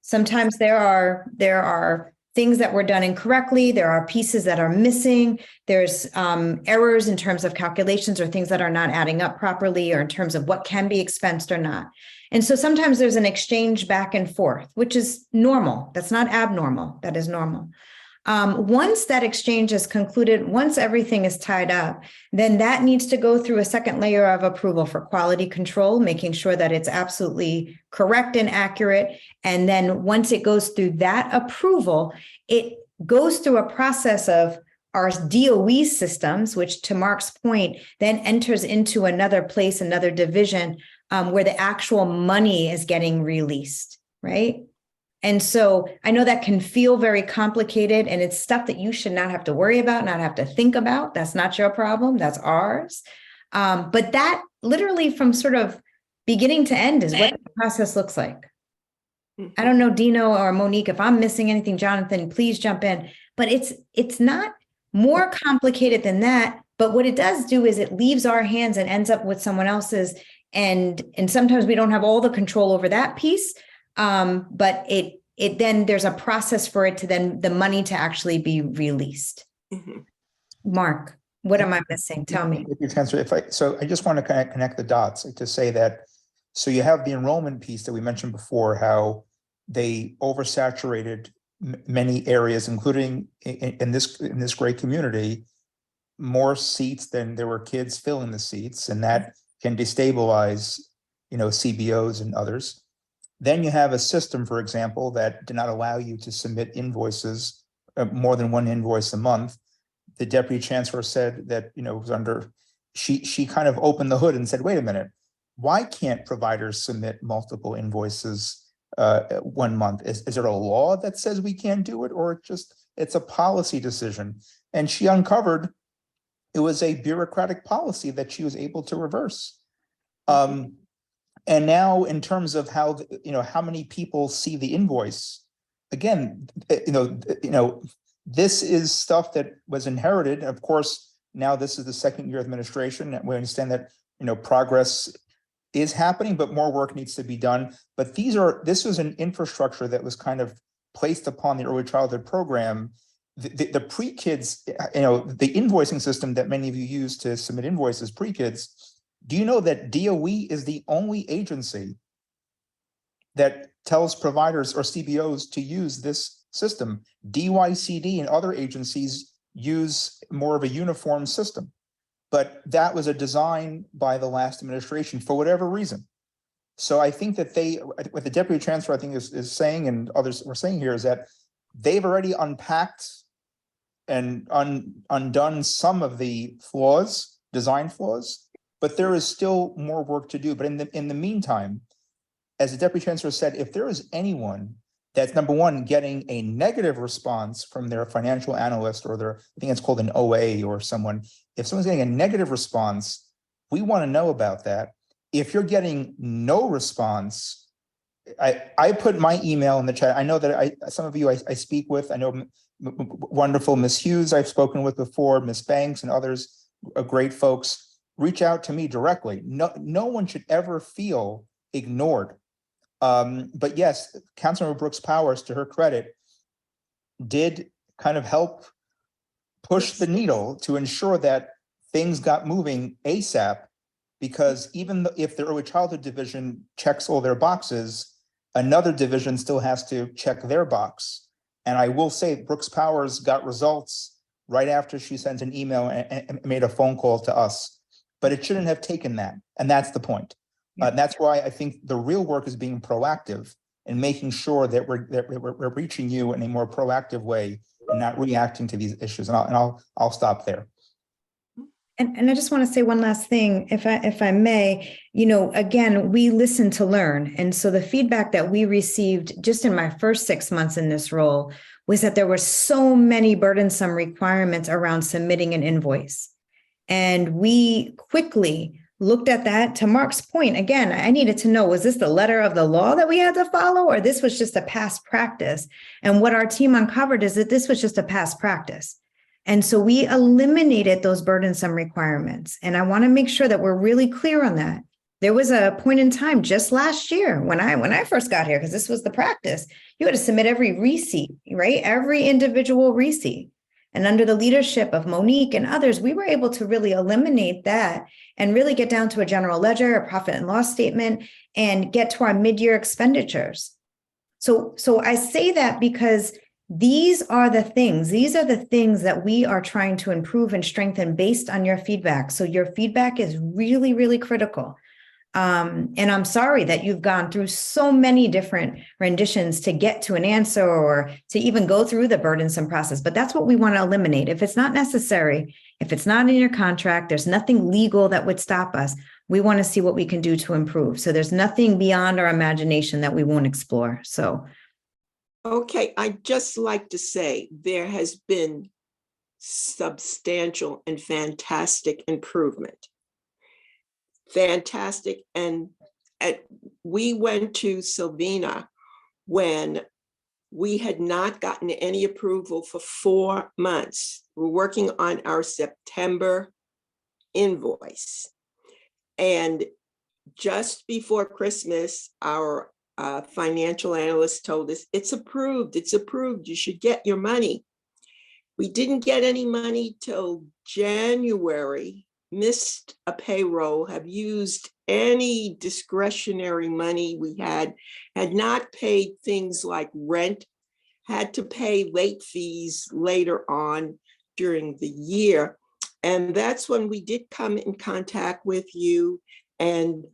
Sometimes there are things that were done incorrectly. There are pieces that are missing. There's errors in terms of calculations or things that are not adding up properly, or in terms of what can be expensed or not. And so sometimes there's an exchange back and forth, which is normal. That's not abnormal. That is normal. Once that exchange is concluded, once everything is tied up, then that needs to go through a second layer of approval for quality control, making sure that it's absolutely correct and accurate. And then once it goes through that approval, it goes through a process of our DOE systems, which, to Mark's point, then enters into another place, another division, where the actual money is getting released, right? And so I know that can feel very complicated, and it's stuff that you should not have to worry about, not have to think about. That's not your problem. That's ours. But that literally, from sort of beginning to end, is what the process looks like. I don't know, Dino or Monique, if I'm missing anything, Jonathan, please jump in. But it's not more complicated than that. But what it does do is it leaves our hands and ends up with someone else's. And sometimes we don't have all the control over that piece. But it then there's a process for it to then the money to actually be released. Mark, what am I missing? Tell me. So I just want to kind of connect the dots to say that, so you have the enrollment piece that we mentioned before, how they oversaturated many areas, including in this great community, more seats than there were kids filling the seats, and that can destabilize, CBOs and others. Then you have a system, for example, that did not allow you to submit invoices, more than one invoice a month. The deputy chancellor said that, was under, she kind of opened the hood and said, wait a minute, why can't providers submit multiple invoices 1 month? Is there a law that says we can't do it, or it's a policy decision? And she uncovered it was a bureaucratic policy that she was able to reverse. And now, in terms of how many people see the invoice, again, this is stuff that was inherited. Of course, now this is the second year of administration, and we understand that progress is happening, but more work needs to be done. But this was an infrastructure that was kind of placed upon the early childhood program. The pre-kids, the invoicing system that many of you use to submit invoices, pre-kids. Do you know that DOE is the only agency that tells providers or CBOs to use this system? DYCD and other agencies use more of a uniform system, but that was a design by the last administration for whatever reason. So I think that what the deputy chancellor, I think, is saying, and others were saying here, is that they've already unpacked and undone some of the flaws, design flaws, but there is still more work to do. But in the meantime, as the deputy chancellor said, if there is anyone that's, number one, getting a negative response from their financial analyst or I think it's called an OA or someone, if someone's getting a negative response, we want to know about that. If you're getting no response, I put my email in the chat. I know that some of you I speak with. I know wonderful Miss Hughes I've spoken with before, Miss Banks and others, great folks. Reach out to me directly. No one should ever feel ignored. But yes, Councilmember Brooks Powers, to her credit, did kind of help push the needle to ensure that things got moving ASAP, because even if the early childhood division checks all their boxes, another division still has to check their box. And I will say Brooks Powers got results right after she sent an email and made a phone call to us, but it shouldn't have taken that. And that's the point. That's why I think the real work is being proactive and making sure that we're reaching you in a more proactive way and not reacting to these issues. And I'll stop there. And I just want to say one last thing, if I may. Again, we listen to learn. And so the feedback that we received just in my first 6 months in this role was that there were so many burdensome requirements around submitting an invoice. And we quickly looked at that. To Mark's point, again, I needed to know, was this the letter of the law that we had to follow, or this was just a past practice? And what our team uncovered is that this was just a past practice. And so we eliminated those burdensome requirements. And I want to make sure that we're really clear on that. There was a point in time just last year when I first got here, because this was the practice, you had to submit every receipt, right? Every individual receipt. And under the leadership of Monique and others, we were able to really eliminate that and really get down to a general ledger, a profit and loss statement, and get to our mid-year expenditures. So I say that because these are the things that we are trying to improve and strengthen based on your feedback. So your feedback is really, really critical. And I'm sorry that you've gone through so many different renditions to get to an answer or to even go through the burdensome process, but that's what we want to eliminate. If it's not necessary, if it's not in your contract, there's nothing legal that would stop us. We want to see what we can do to improve. So there's nothing beyond our imagination that we won't explore. So. Okay, I'd just like to say there has been substantial and fantastic improvement. Fantastic. And we went to Sylvina when we had not gotten any approval for 4 months. We're working on our September invoice. And just before Christmas, our financial analyst told us, it's approved, you should get your money. We didn't get any money till January, missed a payroll, have used any discretionary money we had not paid things like rent, had to pay late fees later on during the year. And that's when we did come in contact with you and,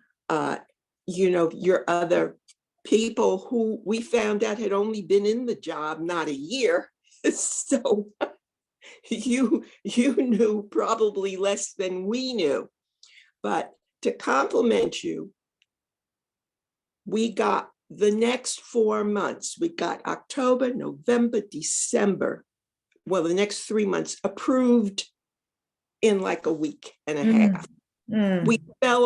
your other people who we found out had only been in the job not a year. So you knew probably less than we knew. But to compliment you, we got the next 4 months. We got October, November, December. Well, the next 3 months approved in like a week and a half. We fell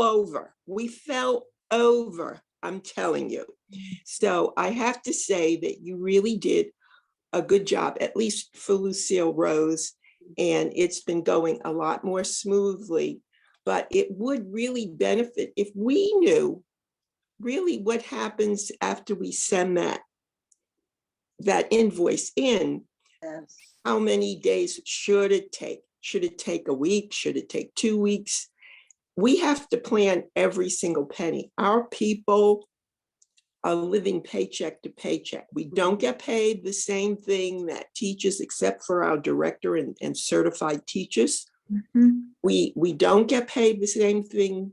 over. I'm telling you. So I have to say that you really did a good job, at least for Lucille Rose, and it's been going a lot more smoothly. But it would really benefit if we knew really what happens after we send that invoice in. Yes. How many days should it take? Should it take a week? Should it take 2 weeks? We have to plan every single penny. Our people are living paycheck to paycheck. We don't get paid the same thing that teachers, except for our director and certified teachers. We don't get paid the same thing,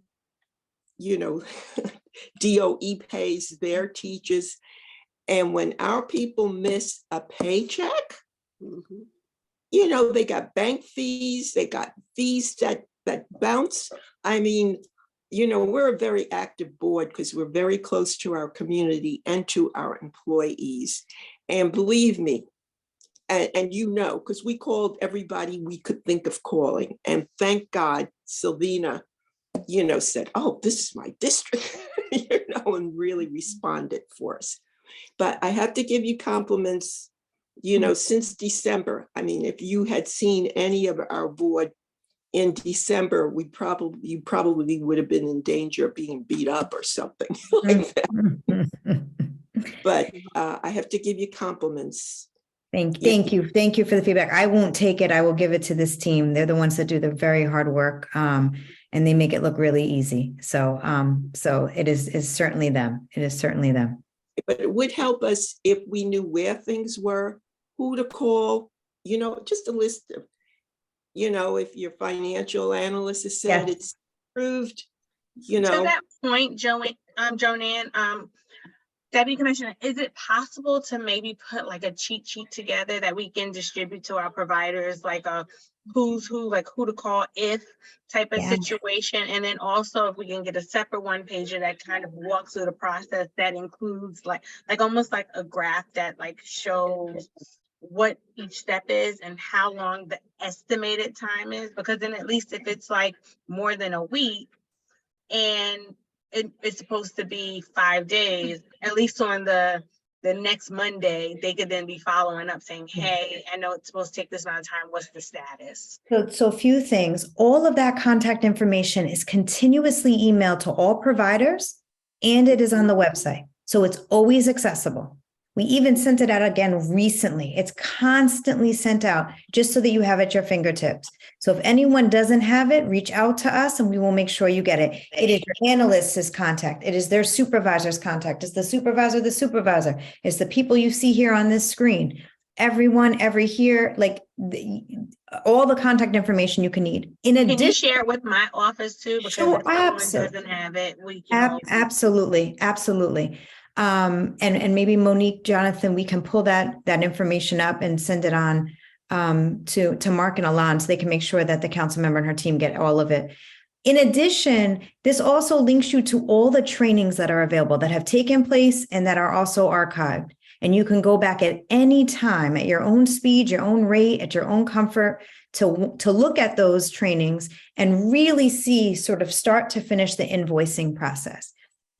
DOE pays their teachers. And when our people miss a paycheck, they got bank fees, they got fees that bounce. I mean, we're a very active board because we're very close to our community and to our employees. And believe me, and because we called everybody we could think of calling. And thank God, Sylvina, said, oh, this is my district, and really responded for us. But I have to give you compliments, since December. I mean, if you had seen any of our board in December, you probably would have been in danger of being beat up or something like that. But I have to give you compliments. Thank you for the feedback. I won't take it. I will give it to this team. They're the ones that do the very hard work, and they make it look really easy. So it is certainly them. It is certainly them. But it would help us if we knew where things were, who to call, just a list of, if your financial analyst has said it's approved, To that point, Joanne, Deputy Commissioner, is it possible to maybe put like a cheat sheet together that we can distribute to our providers, like a who's who, like who to call if type of situation? And then also if we can get a separate one pager that kind of walks through the process that includes like almost like a graph that like shows what each step is and how long the estimated time is, because then at least if it's like more than a week, and it's supposed to be 5 days, at least on the next Monday, they could then be following up saying, hey, I know it's supposed to take this amount of time. What's the status? So a few things. All of that contact information is continuously emailed to all providers, and it is on the website. So it's always accessible. We even sent it out again recently. It's constantly sent out just so that you have it at your fingertips. So if anyone doesn't have it, reach out to us and we will make sure you get it. It is your analyst's contact. It is their supervisor's contact. It's the supervisor. It's the people you see here on this screen. Everyone, like all the contact information you can need. In addition, can you share it with my office too? Because sure, if someone doesn't have it, we can. Absolutely. And maybe Monique, Jonathan, we can pull that information up and send it on to Mark and Alon so they can make sure that the council member and her team get all of it. In addition, this also links you to all the trainings that are available that have taken place and that are also archived. And you can go back at any time at your own speed, your own rate, at your own comfort to look at those trainings and really see sort of start to finish the invoicing process.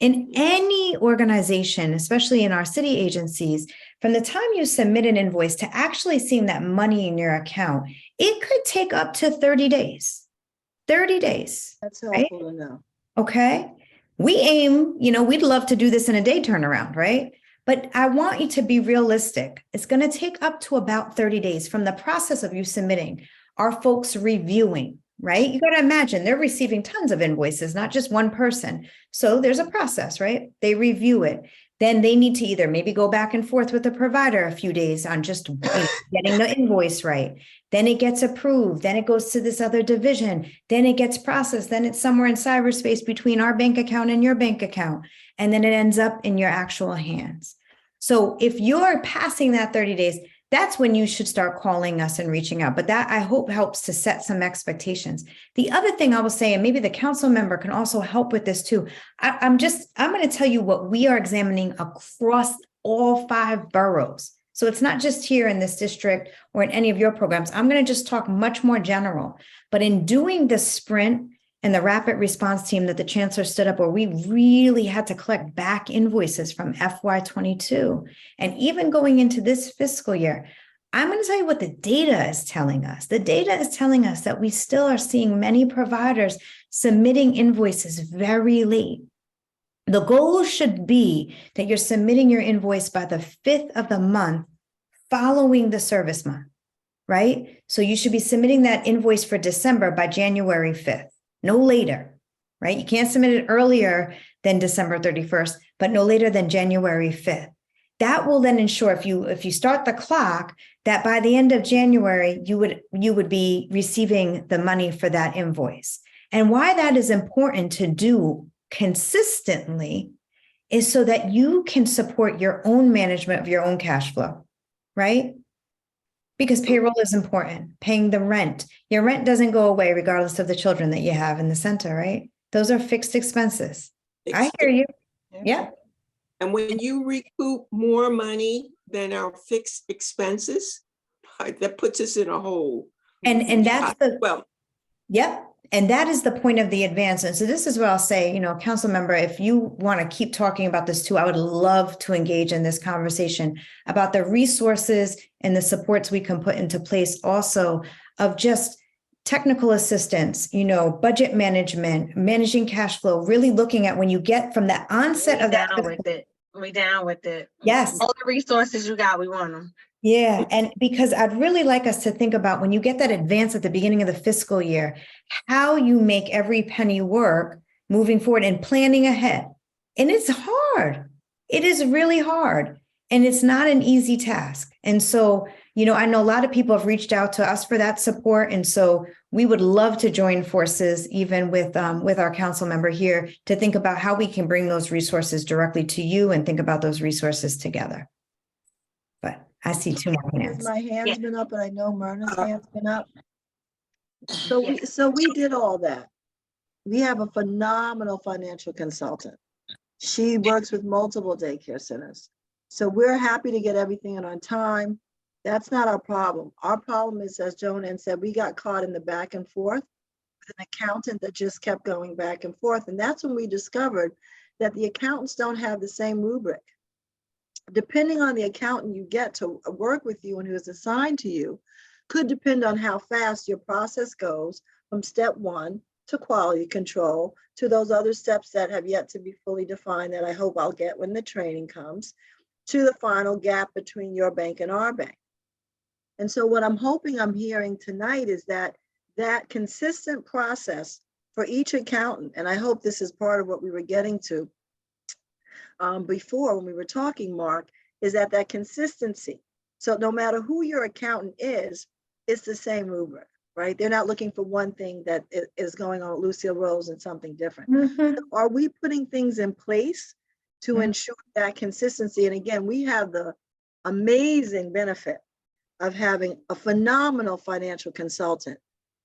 In any organization, especially in our city agencies, from the time you submit an invoice to actually seeing that money in your account, it could take up to 30 days. 30 days. That's right? helpful to know. Okay. We aim, we'd love to do this in a day turnaround, right? But I want you to be realistic. It's going to take up to about 30 days from the process of you submitting, our folks reviewing, right? You got to imagine they're receiving tons of invoices, not just one person. So there's a process, right? They review it. Then they need to either maybe go back and forth with the provider a few days on just getting the invoice right. Then it gets approved. Then it goes to this other division. Then it gets processed. Then it's somewhere in cyberspace between our bank account and your bank account. And then it ends up in your actual hands. So if you're passing that 30 days, that's when you should start calling us and reaching out. But that I hope helps to set some expectations. The other thing I will say, and maybe the council member can also help with this too. I'm going to tell you what we are examining across all 5 boroughs. So it's not just here in this district or in any of your programs. I'm going to just talk much more general. But in doing the sprint and the rapid response team that the chancellor stood up, where we really had to collect back invoices from FY22 and even going into this fiscal year, I'm going to tell you what the data is telling us. The data is telling us that we still are seeing many providers submitting invoices very late. The goal should be that you're submitting your invoice by the 5th of the month following the service month, right? So you should be submitting that invoice for December by January 5th. No later, right? You can't submit it earlier than December 31st, but no later than January 5th. That will then ensure if you start the clock that by the end of January, you would be receiving the money for that invoice. And why that is important to do consistently is so that you can support your own management of your own cash flow, right? Because payroll is important, paying the rent. Your rent doesn't go away regardless of the children that you have in the center, right? Those are fixed expenses. I hear you. Yeah. And when you recoup more money than our fixed expenses, that puts us in a hole. And that's yep. And that is the point of the advancement. So this is what I'll say, council member, if you want to keep talking about this too, I would love to engage in this conversation about the resources and the supports we can put into place also of just technical assistance, budget management, managing cash flow, really looking at when you get from the onset of that. We down with it. Yes. All the resources you got, we want them. Yeah. And because I'd really like us to think about when you get that advance at the beginning of the fiscal year, how you make every penny work moving forward and planning ahead. And it's hard. It is really hard. And it's not an easy task. And so, I know a lot of people have reached out to us for that support. And so we would love to join forces, even with our council member here, to think about how we can bring those resources directly to you and think about those resources together. But I see 2 more hands. My hand's been up, and I know Myrna's hand's been up. So we did all that. We have a phenomenal financial consultant. She works with multiple daycare centers. So we're happy to get everything in on time. That's not our problem. Our problem is, as Joanne said, we got caught in the back and forth. with an accountant that just kept going back and forth. And that's when we discovered that the accountants don't have the same rubric. Depending on the accountant you get to work with you and who is assigned to you, could depend on how fast your process goes from step one to quality control to those other steps that have yet to be fully defined that I hope I'll get when the training comes, to the final gap between your bank and our bank. And so what I'm hoping I'm hearing tonight is that that consistent process for each accountant, and I hope this is part of what we were getting to before when we were talking, Mark, is that consistency. So no matter who your accountant is, it's the same rubric, right? They're not looking for one thing that is going on with Lucille Rose and something different. Mhm. Are we putting things in place to ensure that consistency? And again, we have the amazing benefit of having a phenomenal financial consultant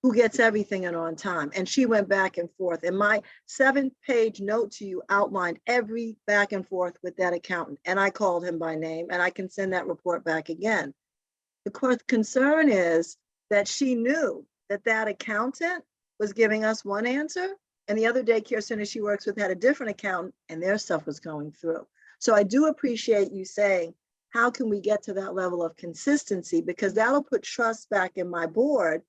who gets everything in on time. And she went back and forth. And my 7-page note to you outlined every back and forth with that accountant. And I called him by name, and I can send that report back again. The concern is that she knew that that accountant was giving us one answer, and the other daycare center she works with had a different accountant, and their stuff was going through. So I do appreciate you saying, how can we get to that level of consistency? Because that'll put trust back in my board.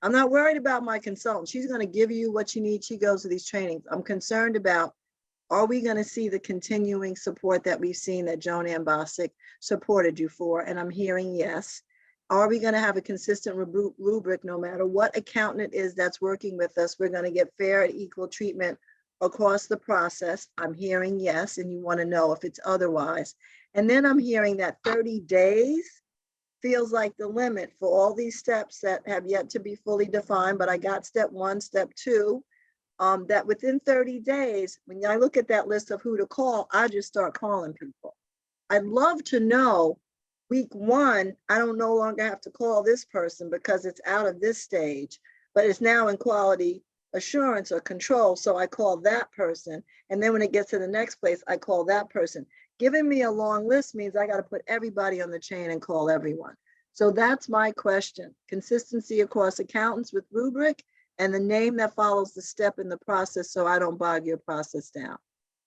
I'm not worried about my consultant. She's going to give you what you need. She goes to these trainings. I'm concerned about, are we going to see the continuing support that we've seen that Joan Ann Bosick supported you for? And I'm hearing yes. Are we going to have a consistent rubric no matter what accountant it is that's working with us? We're going to get fair and equal treatment across the process. I'm hearing yes, and you want to know if it's otherwise. And then I'm hearing that 30 days feels like the limit for all these steps that have yet to be fully defined, but I got step 1, step 2, that within 30 days, when I look at that list of who to call, I just start calling people. I'd love to know week 1, I don't no longer have to call this person because it's out of this stage, but it's now in quality assurance or control. So I call that person. And then when it gets to the next place, I call that person. Giving me a long list means I got to put everybody on the chain and call everyone. So that's my question. Consistency across accountants with rubric and the name that follows the step in the process so I don't bog your process down.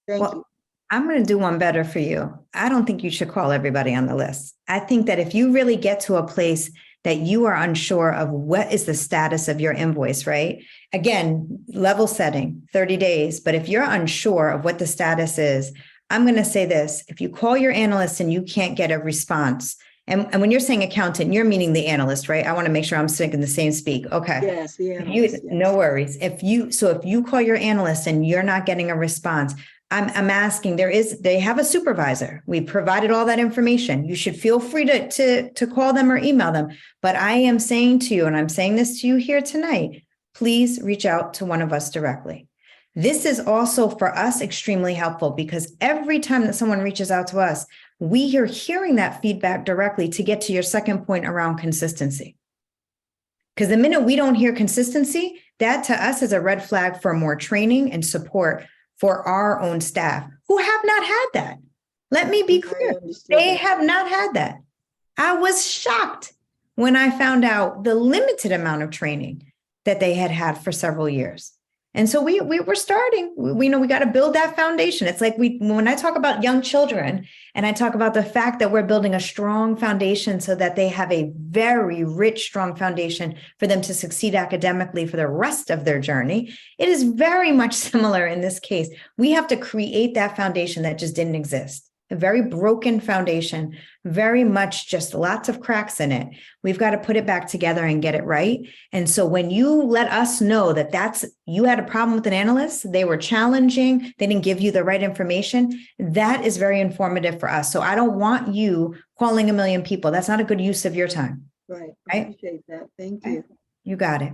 Thank you. I'm going to do one better for you. I don't think you should call everybody on the list. I think that if you really get to a place that you are unsure of what is the status of your invoice, right? Again, level setting, 30 days. But if you're unsure of what the status is, I'm going to say this. If you call your analyst and you can't get a response, and when you're saying accountant, you're meaning the analyst, right? I want to make sure I'm speaking the same speak. Okay. Yes, the analyst. No worries. If you call your analyst and you're not getting a response, I'm asking, they have a supervisor. We provided all that information. You should feel free to call them or email them. But I am saying to you, and I'm saying this to you here tonight, please reach out to one of us directly. This is also for us extremely helpful because every time that someone reaches out to us, we are hearing that feedback directly to get to your second point around consistency. Because the minute we don't hear consistency, that to us is a red flag for more training and support for our own staff who have not had that. Let me be clear. They have not had that. I was shocked when I found out the limited amount of training that they had for several years. And so we were starting, we got to build that foundation. It's like when I talk about young children and I talk about the fact that we're building a strong foundation so that they have a very rich, strong foundation for them to succeed academically for the rest of their journey. It is very much similar in this case. We have to create that foundation that just didn't exist. A very broken foundation, very much just lots of cracks in it. We've got to put it back together and get it right. And so when you let us know that you had a problem with an analyst, they were challenging, they didn't give you the right information, that is very informative for us. So I don't want you calling a million people. That's not a good use of your time. Right. I appreciate that. Thank you. You got it.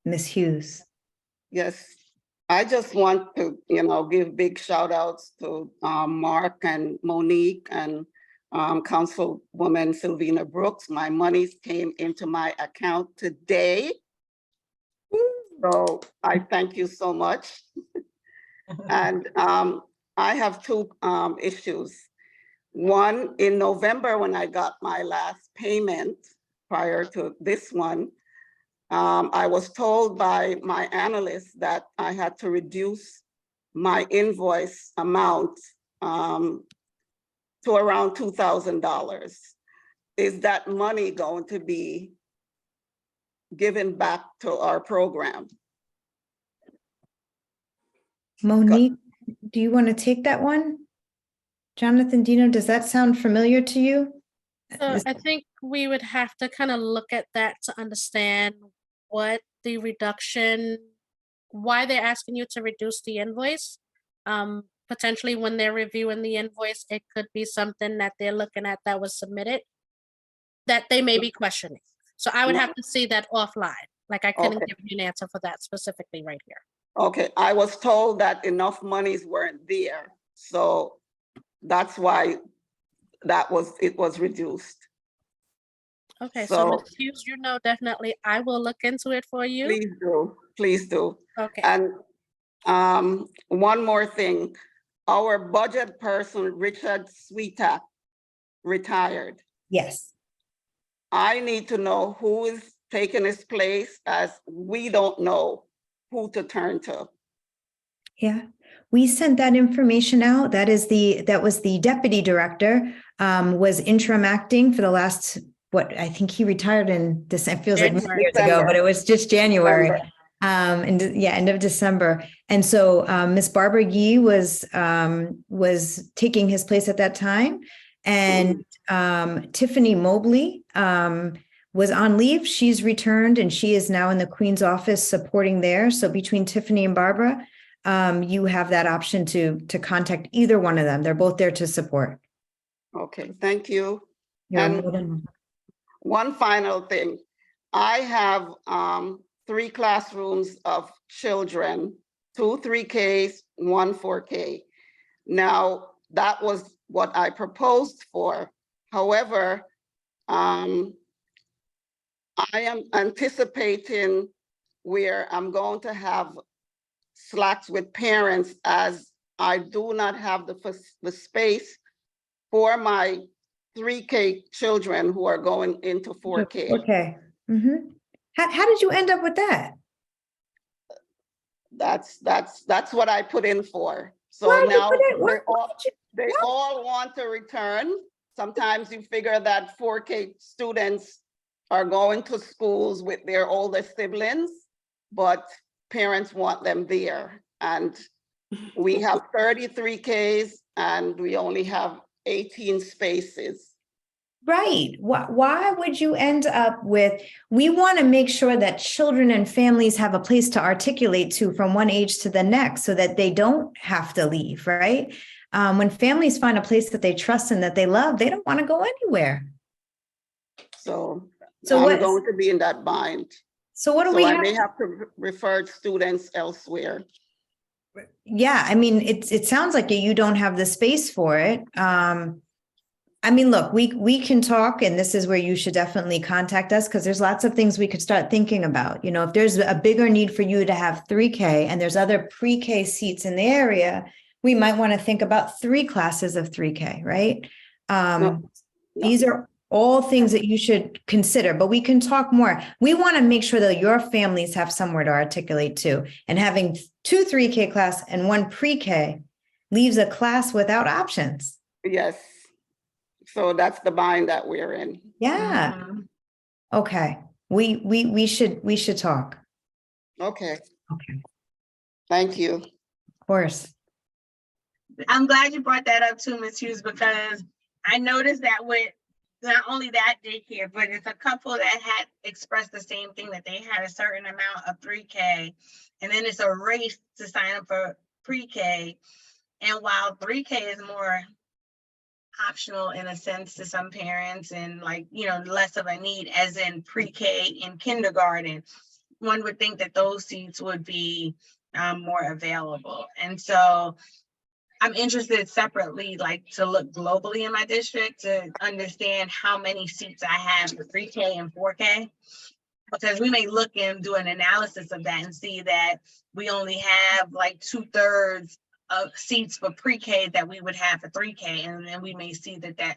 Ms. Hughes. Yes. I just want to, give big shout outs to Mark and Monique and Councilwoman Sylvina Brooks. My monies came into my account today. So I thank you so much. And I have 2 issues. One, in November, when I got my last payment prior to this one, I was told by my analyst that I had to reduce my invoice amount to around $2,000. Is that money going to be given back to our program? Monique, do you want to take that one? Jonathan, Dino, does that sound familiar to you? So I think we would have to kind of look at that to understand what the reduction, why they're asking you to reduce the invoice. Potentially when they're reviewing the invoice, it could be something that they're looking at that was submitted that they may be questioning. So I would have to see that offline. Like I couldn't give you an answer for that specifically right here. Okay, I was told that enough monies weren't there. So that's why it was reduced. Okay, so Ms. Hughes, you know, definitely I will look into it for you. Please do, please do. Okay. And one more thing, our budget person, Richard Sweetak, retired. Yes. I need to know who is taking his place, as we don't know who to turn to. Yeah, we sent that information out. That was the deputy director, was interim acting for the last, I think he retired in December, it feels like years ago, but it was just January. End of December. And so Miss Barbara Yee was taking his place at that time. And Tiffany Mobley was on leave. She's returned and she is now in the Queen's office supporting there. So between Tiffany and Barbara, you have that option to contact either one of them. They're both there to support. Okay, thank you. You're And more than- one final thing. I have 3 classrooms of children, 2 3Ks, 1 4K. Now, that was what I proposed for. However, I am anticipating where I'm going to have slacks with parents, as I do not have the space for my 3K children who are going into 4K. Okay. Mm-hmm. How did you end up with that? That's what I put in for. So Why did you now put it? they all want to return. Sometimes you figure that 4K students are going to schools with their older siblings, but parents want them there. And we have 33 Ks and we only have 18 spaces. Right. Why would you end up with, we want to make sure that children and families have a place to articulate to from one age to the next so that they don't have to leave, right? When families find a place that they trust and that they love, they don't want to go anywhere. So I'm going to be in that bind. So what do we have? I may have to refer students elsewhere. Yeah, I mean, it sounds like you don't have the space for it. I mean, look, we can talk, and this is where you should definitely contact us, because there's lots of things we could start thinking about. You know, if there's a bigger need for you to have 3K and there's other pre-K seats in the area, we might want to think about 3 classes of 3K, right? These are all things that you should consider, but we can talk more. We want to make sure that your families have somewhere to articulate to, and having 2 3K class and 1 pre-K leaves a class without options. Yes. So that's the bind that we're in. Yeah. Mm-hmm. Okay. We should talk. Okay. Okay. Thank you. Of course. I'm glad you brought that up too, Ms. Hughes, because I noticed that with not only that daycare, but it's a couple that had expressed the same thing, that they had a certain amount of 3K, and then it's a race to sign up for pre-K. And while 3K is more optional in a sense to some parents, and like, you know, less of a need as in pre-K and kindergarten, one would think that those seats would be more available. And so I'm interested separately, like to look globally in my district to understand how many seats I have for 3K and 4K, because we may look and do an analysis of that and see that we only have like 2/3 of seats for pre-K that we would have for 3K. And then we may see that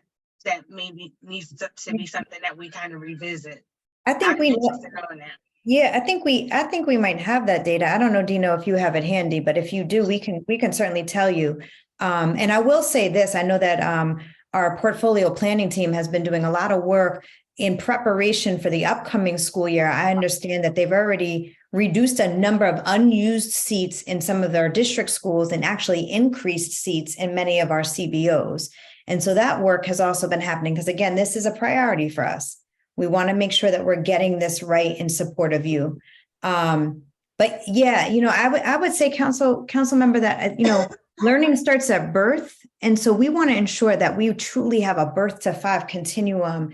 maybe needs to be something that we kind of revisit. I think we know. Knowing that. Yeah, I think we might have that data. I don't know, Dino, if you have it handy, but if you do, we can certainly tell you. And I will say this, I know that our portfolio planning team has been doing a lot of work in preparation for the upcoming school year. I understand that they've already reduced a number of unused seats in some of their district schools and actually increased seats in many of our CBOs. And so that work has also been happening because, again, this is a priority for us. We want to make sure that we're getting this right in support of you. But yeah, I would say council member that, learning starts at birth. And so we want to ensure that we truly have a birth to 5 continuum,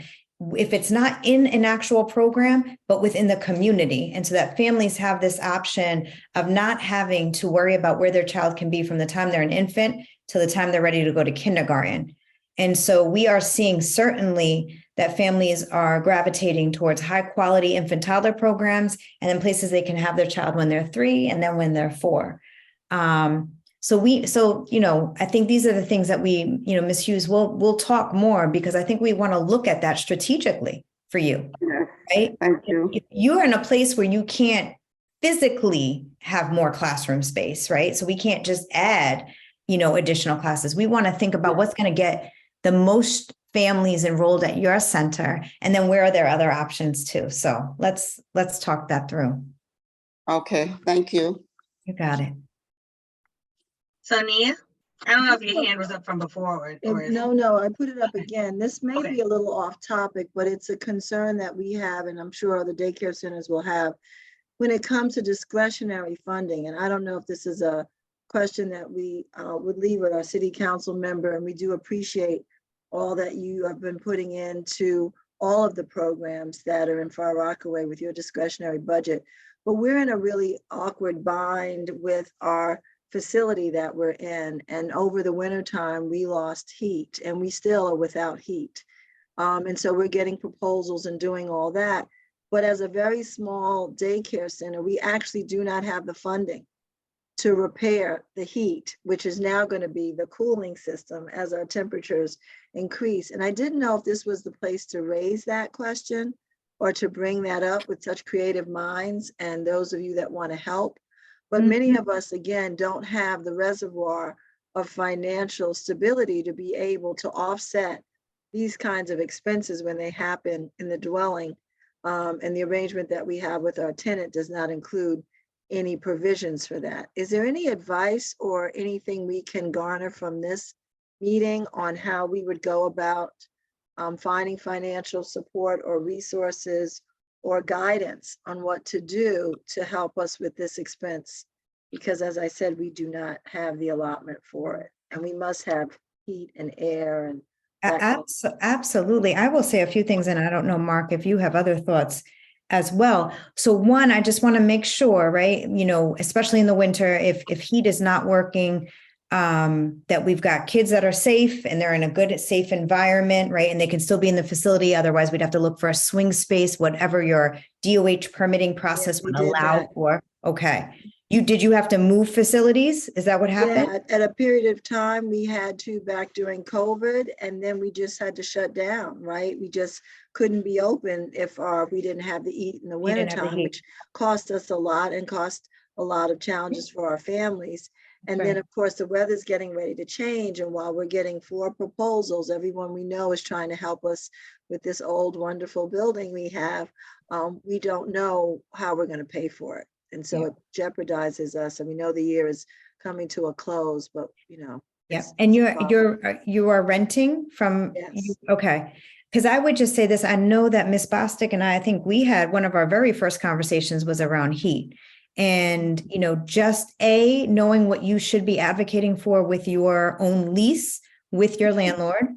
if it's not in an actual program, but within the community. And so that families have this option of not having to worry about where their child can be from the time they're an infant to the time they're ready to go to kindergarten. And so we are seeing certainly that families are gravitating towards high quality infant toddler programs and then places they can have their child when they're 3 and then when they're 4. I think these are the things that we, Ms. Hughes, we'll talk more because I think we want to look at that strategically for you, right? Thank you. If you're in a place where you can't physically have more classroom space, right? So we can't just add, additional classes. We want to think about what's going to get the most families enrolled at your center, and then where are there other options too? So let's talk that through. Okay, thank you. You got it. Sonia, I don't know if your hand was up from before or No, I put it up again. This may be a little off topic, but it's a concern that we have, and I'm sure other daycare centers will have when it comes to discretionary funding. And I don't know if this is a question that we would leave with our city council member, and we do appreciate all that you have been putting into all of the programs that are in Far Rockaway with your discretionary budget. But we're in a really awkward bind with our facility that we're in. And over the winter time, we lost heat and we still are without heat. And so we're getting proposals and doing all that. But as a very small daycare center, we actually do not have the funding to repair the heat, which is now going to be the cooling system as our temperatures increase. And I didn't know if this was the place to raise that question or to bring that up with such creative minds and those of you that want to help. But many of us, again, don't have the reservoir of financial stability to be able to offset these kinds of expenses when they happen in the dwelling. And the arrangement that we have with our tenant does not include any provisions for that. Is there any advice or anything we can garner from this meeting on how we would go about finding financial support or resources or guidance on what to do to help us with this expense? Because as I said, we do not have the allotment for it, and we must have heat and air and Absolutely. I will say a few things, and I don't know, Mark, if you have other thoughts as well. So one, I just want to make sure, right, especially in the winter, if heat is not working, that we've got kids that are safe and they're in a good, safe environment, right? And they can still be in the facility. Otherwise, we'd have to look for a swing space, whatever your DOH permitting process would allow for. Okay. Did you have to move facilities? Is that what happened? Yeah, at a period of time, we had to back during COVID, and then we just had to shut down, right? We just couldn't be open if we didn't have the heat in the wintertime, which cost us a lot and cost a lot of challenges for our families. And then, of course, the weather's getting ready to change. And while we're getting 4 proposals, everyone we know is trying to help us with this old, wonderful building we have. We don't know how we're going to pay for it. And so it jeopardizes us. And we know the year is coming to a close, but Yeah. And you are renting from, okay. Because I would just say this, I know that Ms. Bostic and I think we had one of our very first conversations was around heat. And, just knowing what you should be advocating for with your own lease with your landlord.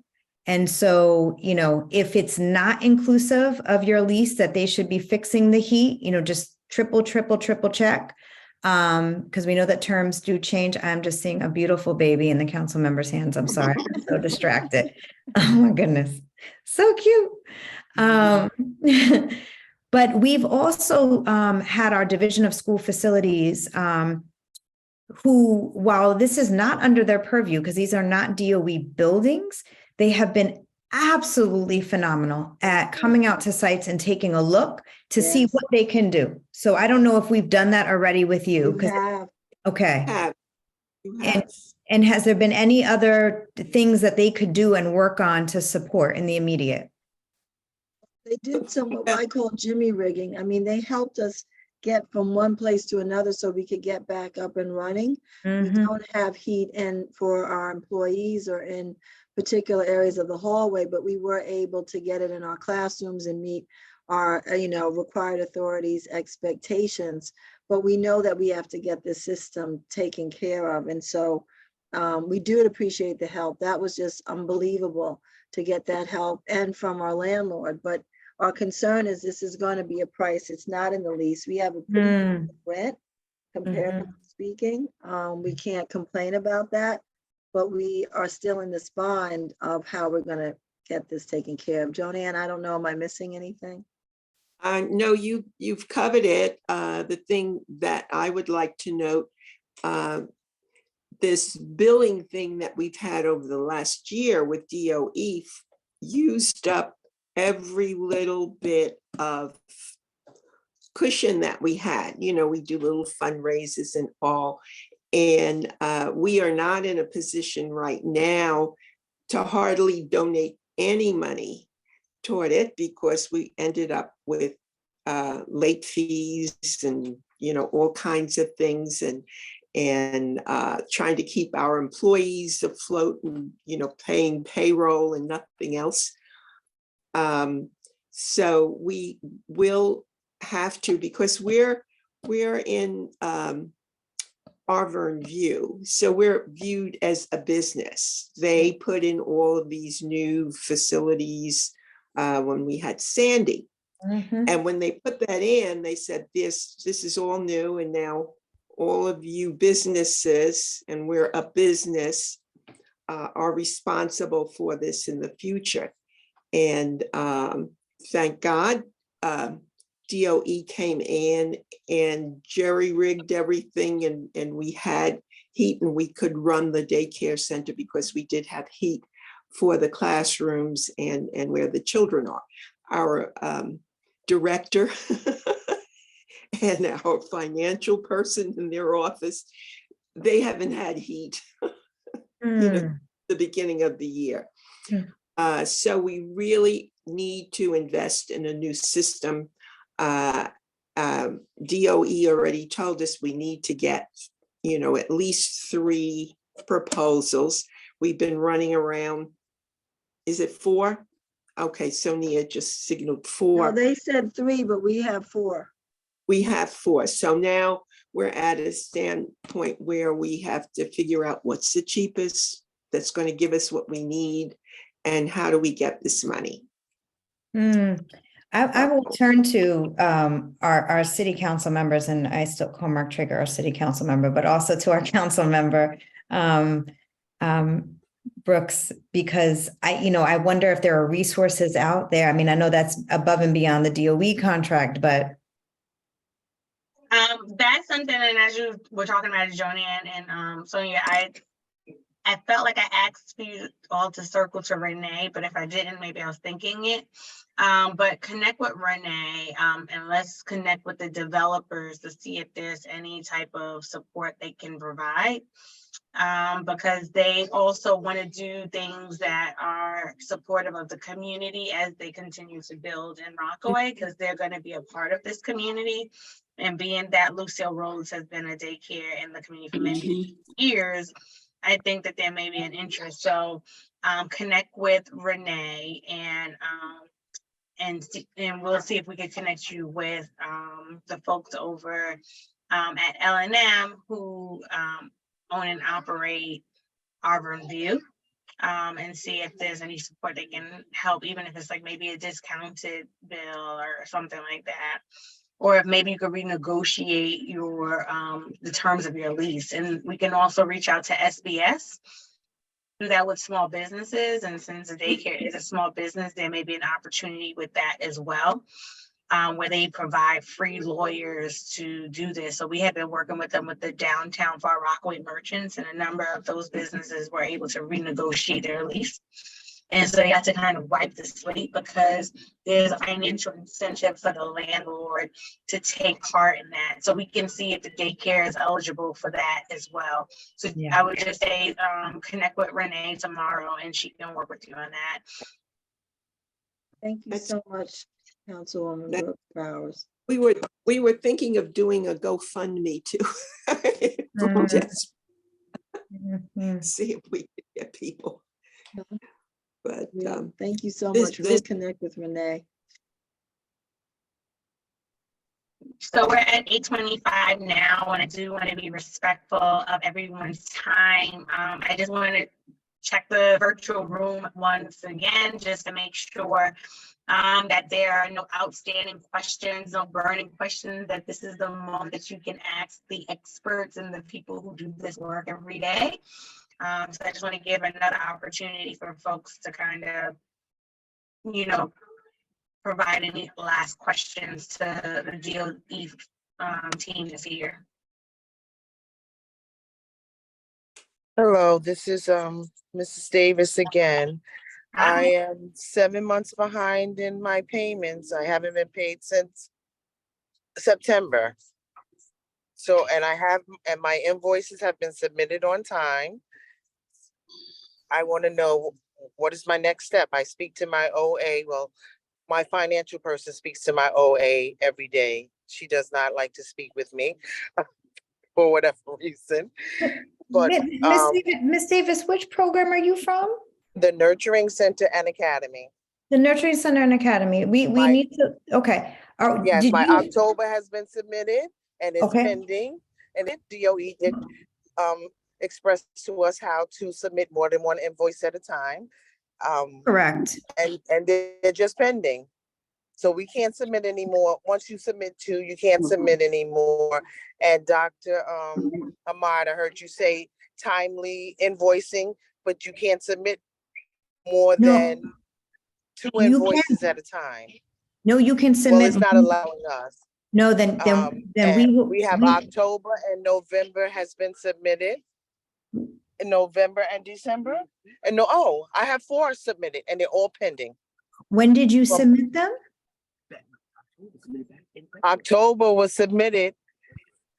And so, if it's not inclusive of your lease that they should be fixing the heat, just triple check. Because we know that terms do change. I'm just seeing a beautiful baby in the council member's hands. I'm sorry, I'm so distracted. Oh my goodness. So cute. But we've also had our Division of School Facilities who, while this is not under their purview, because these are not DOE buildings, they have been absolutely phenomenal at coming out to sites and taking a look to see Yes. what they can do. So I don't know if we've done that already with you. You 'Cause- have. Okay. You And, have. and has there been any other things that they could do and work on to support in the immediate? They did some what I call jimmy rigging. I mean, they helped us get from one place to another so we could get back up and running. We Mhm. don't have heat in for our employees or in particular areas of the hallway, but we were able to get it in our classrooms and meet our, required authorities' expectations. But we know that we have to get this system taken care of. And so we do appreciate the help. That was just unbelievable to get that help and from our landlord. But our concern is this is going to be a price. It's not in the lease. We have a pretty good rent comparatively speaking. We can't complain about that, but we are still in this bind of how we're going to get this taken care of. Joanne, I don't know, am I missing anything? No, you've covered it. The thing that I would like to note, this billing thing that we've had over the last year with DOE used up every little bit of cushion that we had. We do little fundraisers and all, and we are not in a position right now to hardly donate any money toward it because we ended up with late fees and all kinds of things, and trying to keep our employees afloat and paying payroll and nothing else. So we will have to, because we're in Auburn View, so we're viewed as a business. They put in all of these new facilities when we had Sandy. And when they put that in, they said, this is all new. And now all of you businesses, and we're a business, are responsible for this in the future. And thank God, DOE came in and jerry-rigged everything, and we had heat and we could run the daycare center because we did have heat for the classrooms and where the children are. Our director and our financial person in their office, they haven't had heat, the beginning of the year. So we really need to invest in a new system. DOE already told us we need to get, at least 3 proposals. We've been running around, is it 4? Okay, Sonia just signaled 4. No, they said 3, but we have 4. We have 4. So now we're at a standpoint where we have to figure out what's the cheapest that's going to give us what we need, and how do we get this money. I will turn to our city council members, and I still call Mark Trigger our city council member, but also to our council member, Brooks, because I wonder if there are resources out there. I mean, I know that's above and beyond the DOE contract, but that's something, and as you were talking about it, Joanne and Sonia, I felt like I asked for you all to circle to Renee, but if I didn't, maybe I was thinking it. But connect with Renee, and let's connect with the developers to see if there's any type of support they can provide. Because they also want to do things that are supportive of the community as they continue to build in Rockaway, because they're going to be a part of this community. And being that Lucille Rhodes has been a daycare in the community for many years, I think that there may be an interest. So connect with Renee, and we'll see if we can connect you with the folks over at L&M who own and operate Auburn View, and see if there's any support they can help, even if it's like maybe a discounted bill or something like that. Or if maybe you could renegotiate your the terms of your lease. And we can also reach out to SBS, do that with small businesses. And since the daycare is a small business, there may be an opportunity with that as well, where they provide free lawyers to do this. So we have been working with them with the downtown Far Rockaway merchants, and a number of those businesses were able to renegotiate their lease. And so they have to kind of wipe the slate because there's a financial incentive for the landlord to take part in that. So we can see if the daycare is eligible for that as well. So Yeah. I would just say, connect with Renee tomorrow and she can work with you on that. Thank you so much, Councilwoman Brooks Powers. We were thinking of doing a GoFundMe too. Just see if we can get people. But thank you so this- much. We'll connect with Renee. So we're at 8:25 now, and I do want to be respectful of everyone's time. I just want to check the virtual room once again, just to make sure that there are no outstanding questions, no burning questions, that this is the moment that you can ask the experts and the people who do this work every day. So I just want to give another opportunity for folks to kind of, provide any last questions to the DOE team this year. Hello, this is Mrs. Davis again. I am 7 months behind in my payments. I haven't been paid since September. So, and my invoices have been submitted on time. I want to know, what is my next step? I speak to my OA. Well, my financial person speaks to my OA every day. She does not like to speak with me for whatever reason. But Miss Davis, which program are you from? the Nurturing Center and Academy. The Nurturing Center and Academy. We need to, okay. Yes, my October has been submitted and it's pending. And the DOE did express to us how to submit more than one invoice at a time. Correct. And they're just pending. So we can't submit anymore. Once you submit two, you can't submit anymore. And Dr. Ahmad, I heard you say timely invoicing, but you can't submit more than two invoices at a time. No, you can submit. Well, it's not allowing us. No, then we have October and November has been submitted. In November and December. And I have 4 submitted and they're all pending. When did you submit them? October was submitted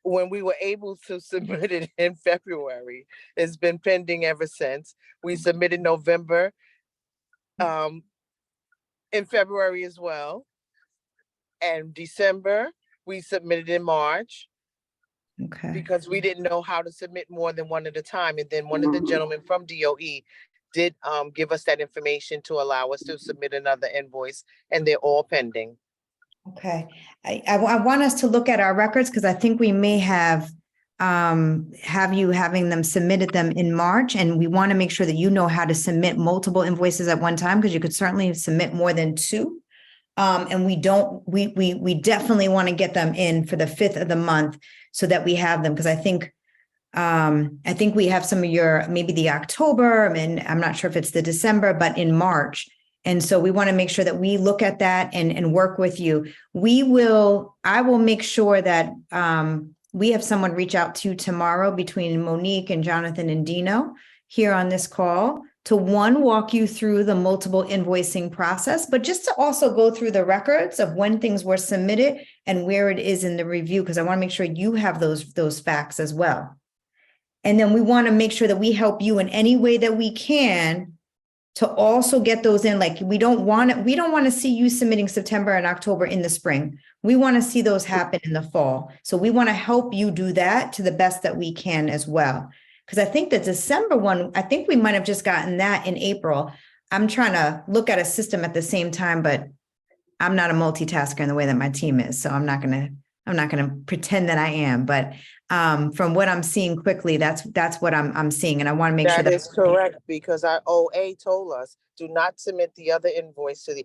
when we were able to submit it in February. It's been pending ever since. We submitted November in February as well. And December, we submitted in March. Okay. Because we didn't know how to submit more than one at a time. And then one of the gentlemen from DOE did give us that information to allow us to submit another invoice, and they're all pending. Okay. I want us to look at our records because I think we may have you having them submitted them in March, and we want to make sure that you know how to submit multiple invoices at one time, because you could certainly submit more than 2. And we definitely want to get them in for the 5th of the month so that we have them. Because I think we have some of your, maybe the October, and I'm not sure if it's the December, but in March. And so we want to make sure that we look at that and work with you. I will make sure that we have someone reach out to you tomorrow between Monique and Jonathan and Dino here on this call to walk you through the multiple invoicing process, but just to also go through the records of when things were submitted and where it is in the review, because I want to make sure you have those facts as well. And then we want to make sure that we help you in any way that we can to also get those in. Like we don't want to see you submitting September and October in the spring. We want to see those happen in the fall. So we want to help you do that to the best that we can as well. Because I think the December one, I think we might have just gotten that in April. I'm trying to look at a system at the same time, but I'm not a multitasker in the way that my team is. So I'm not gonna pretend that I am. But from what I'm seeing quickly, that's what I'm seeing. And I want to make sure that is correct, because our OA told us do not submit the other invoice to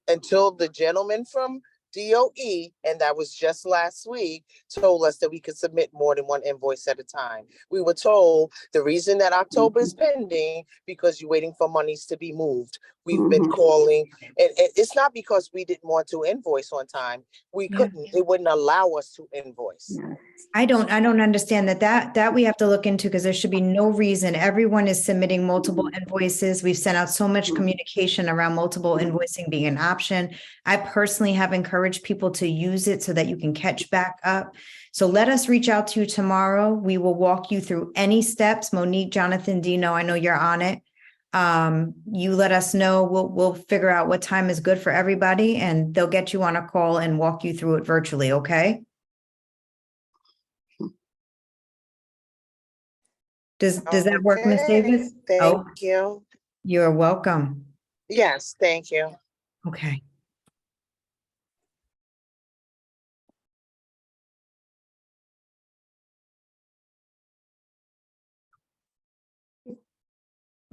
until the gentleman from DOE, and that was just last week, told us that we could submit more than one invoice at a time. We were told the reason that October is pending because you're waiting for monies to be moved. We've been calling, and it's not because we didn't want to invoice on time. We couldn't, it wouldn't allow us to invoice. I don't understand that we have to look into, because there should be no reason. Everyone is submitting multiple invoices. We've sent out so much communication around multiple invoicing being an option. I personally have encouraged people to use it so that you can catch back up. So let us reach out to you tomorrow. We will walk you through any steps. Monique, Jonathan, Dino, I know you're on it. You let us know. We'll figure out what time is good for everybody, and they'll get you on a call and walk you through it virtually. Okay. Does that work, Ms. Davis? Thank you. You're welcome. Yes, thank you. Okay.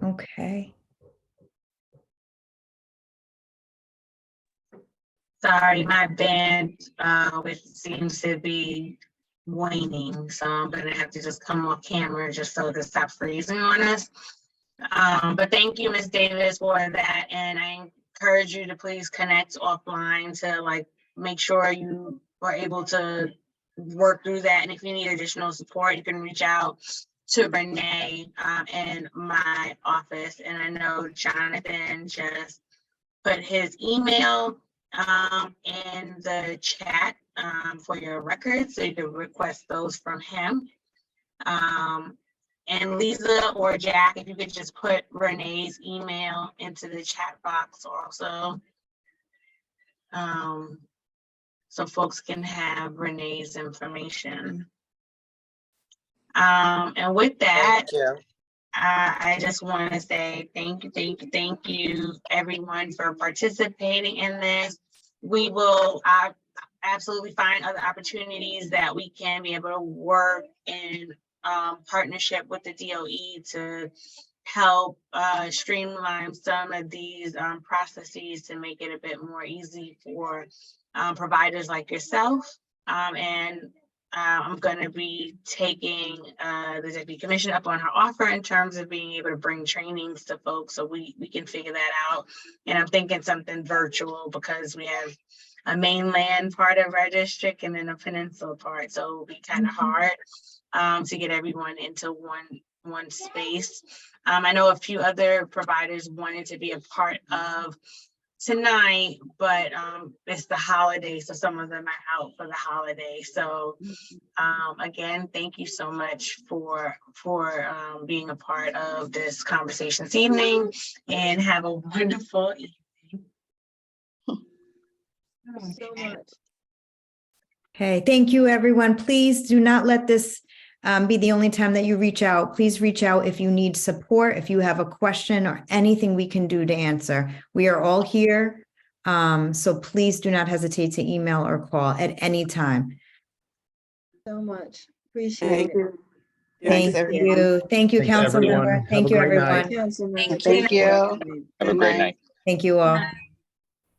Okay. Sorry, my band, which seems to be waning, so I'm gonna have to just come off camera just so this stops freezing on us. But thank you, Ms. Davis, for that, and I encourage you to please connect offline to like make sure you are able to work through that. And if you need additional support, you can reach out to Renee in my office. And I know Jonathan just put his email in the chat for your records, so you can request those from him. And Lisa or Jack, if you could just put Renee's email into the chat box also, so folks can have Renee's information. And with that, I just want to say thank you, everyone, for participating in this. We will absolutely find other opportunities that we can be able to work in partnership with the DOE to help streamline some of these processes to make it a bit more easy for providers like yourself. And I'm going to be taking the Deputy Commissioner up on her offer in terms of being able to bring trainings to folks so we can figure that out. And I'm thinking something virtual because we have a mainland part of our district and then a peninsula part. So it'll be kind of hard to get everyone into one space. I know a few other providers wanted to be a part of tonight, but it's the holiday, so some of them are out for the holiday. So again, thank you so much for being a part of this conversation this evening, and have a wonderful evening. So much. Okay, thank you, everyone. Please do not let this be the only time that you reach out. Please reach out if you need support, if you have a question or anything we can do to answer. We are all here. So please do not hesitate to email or call at any time. So much. Appreciate it. Thank you. Thank you, Thanks, Council everyone. Member. Have Thank a you, great night. everyone. Councilman. Thank you. Have a great night. Thank you all.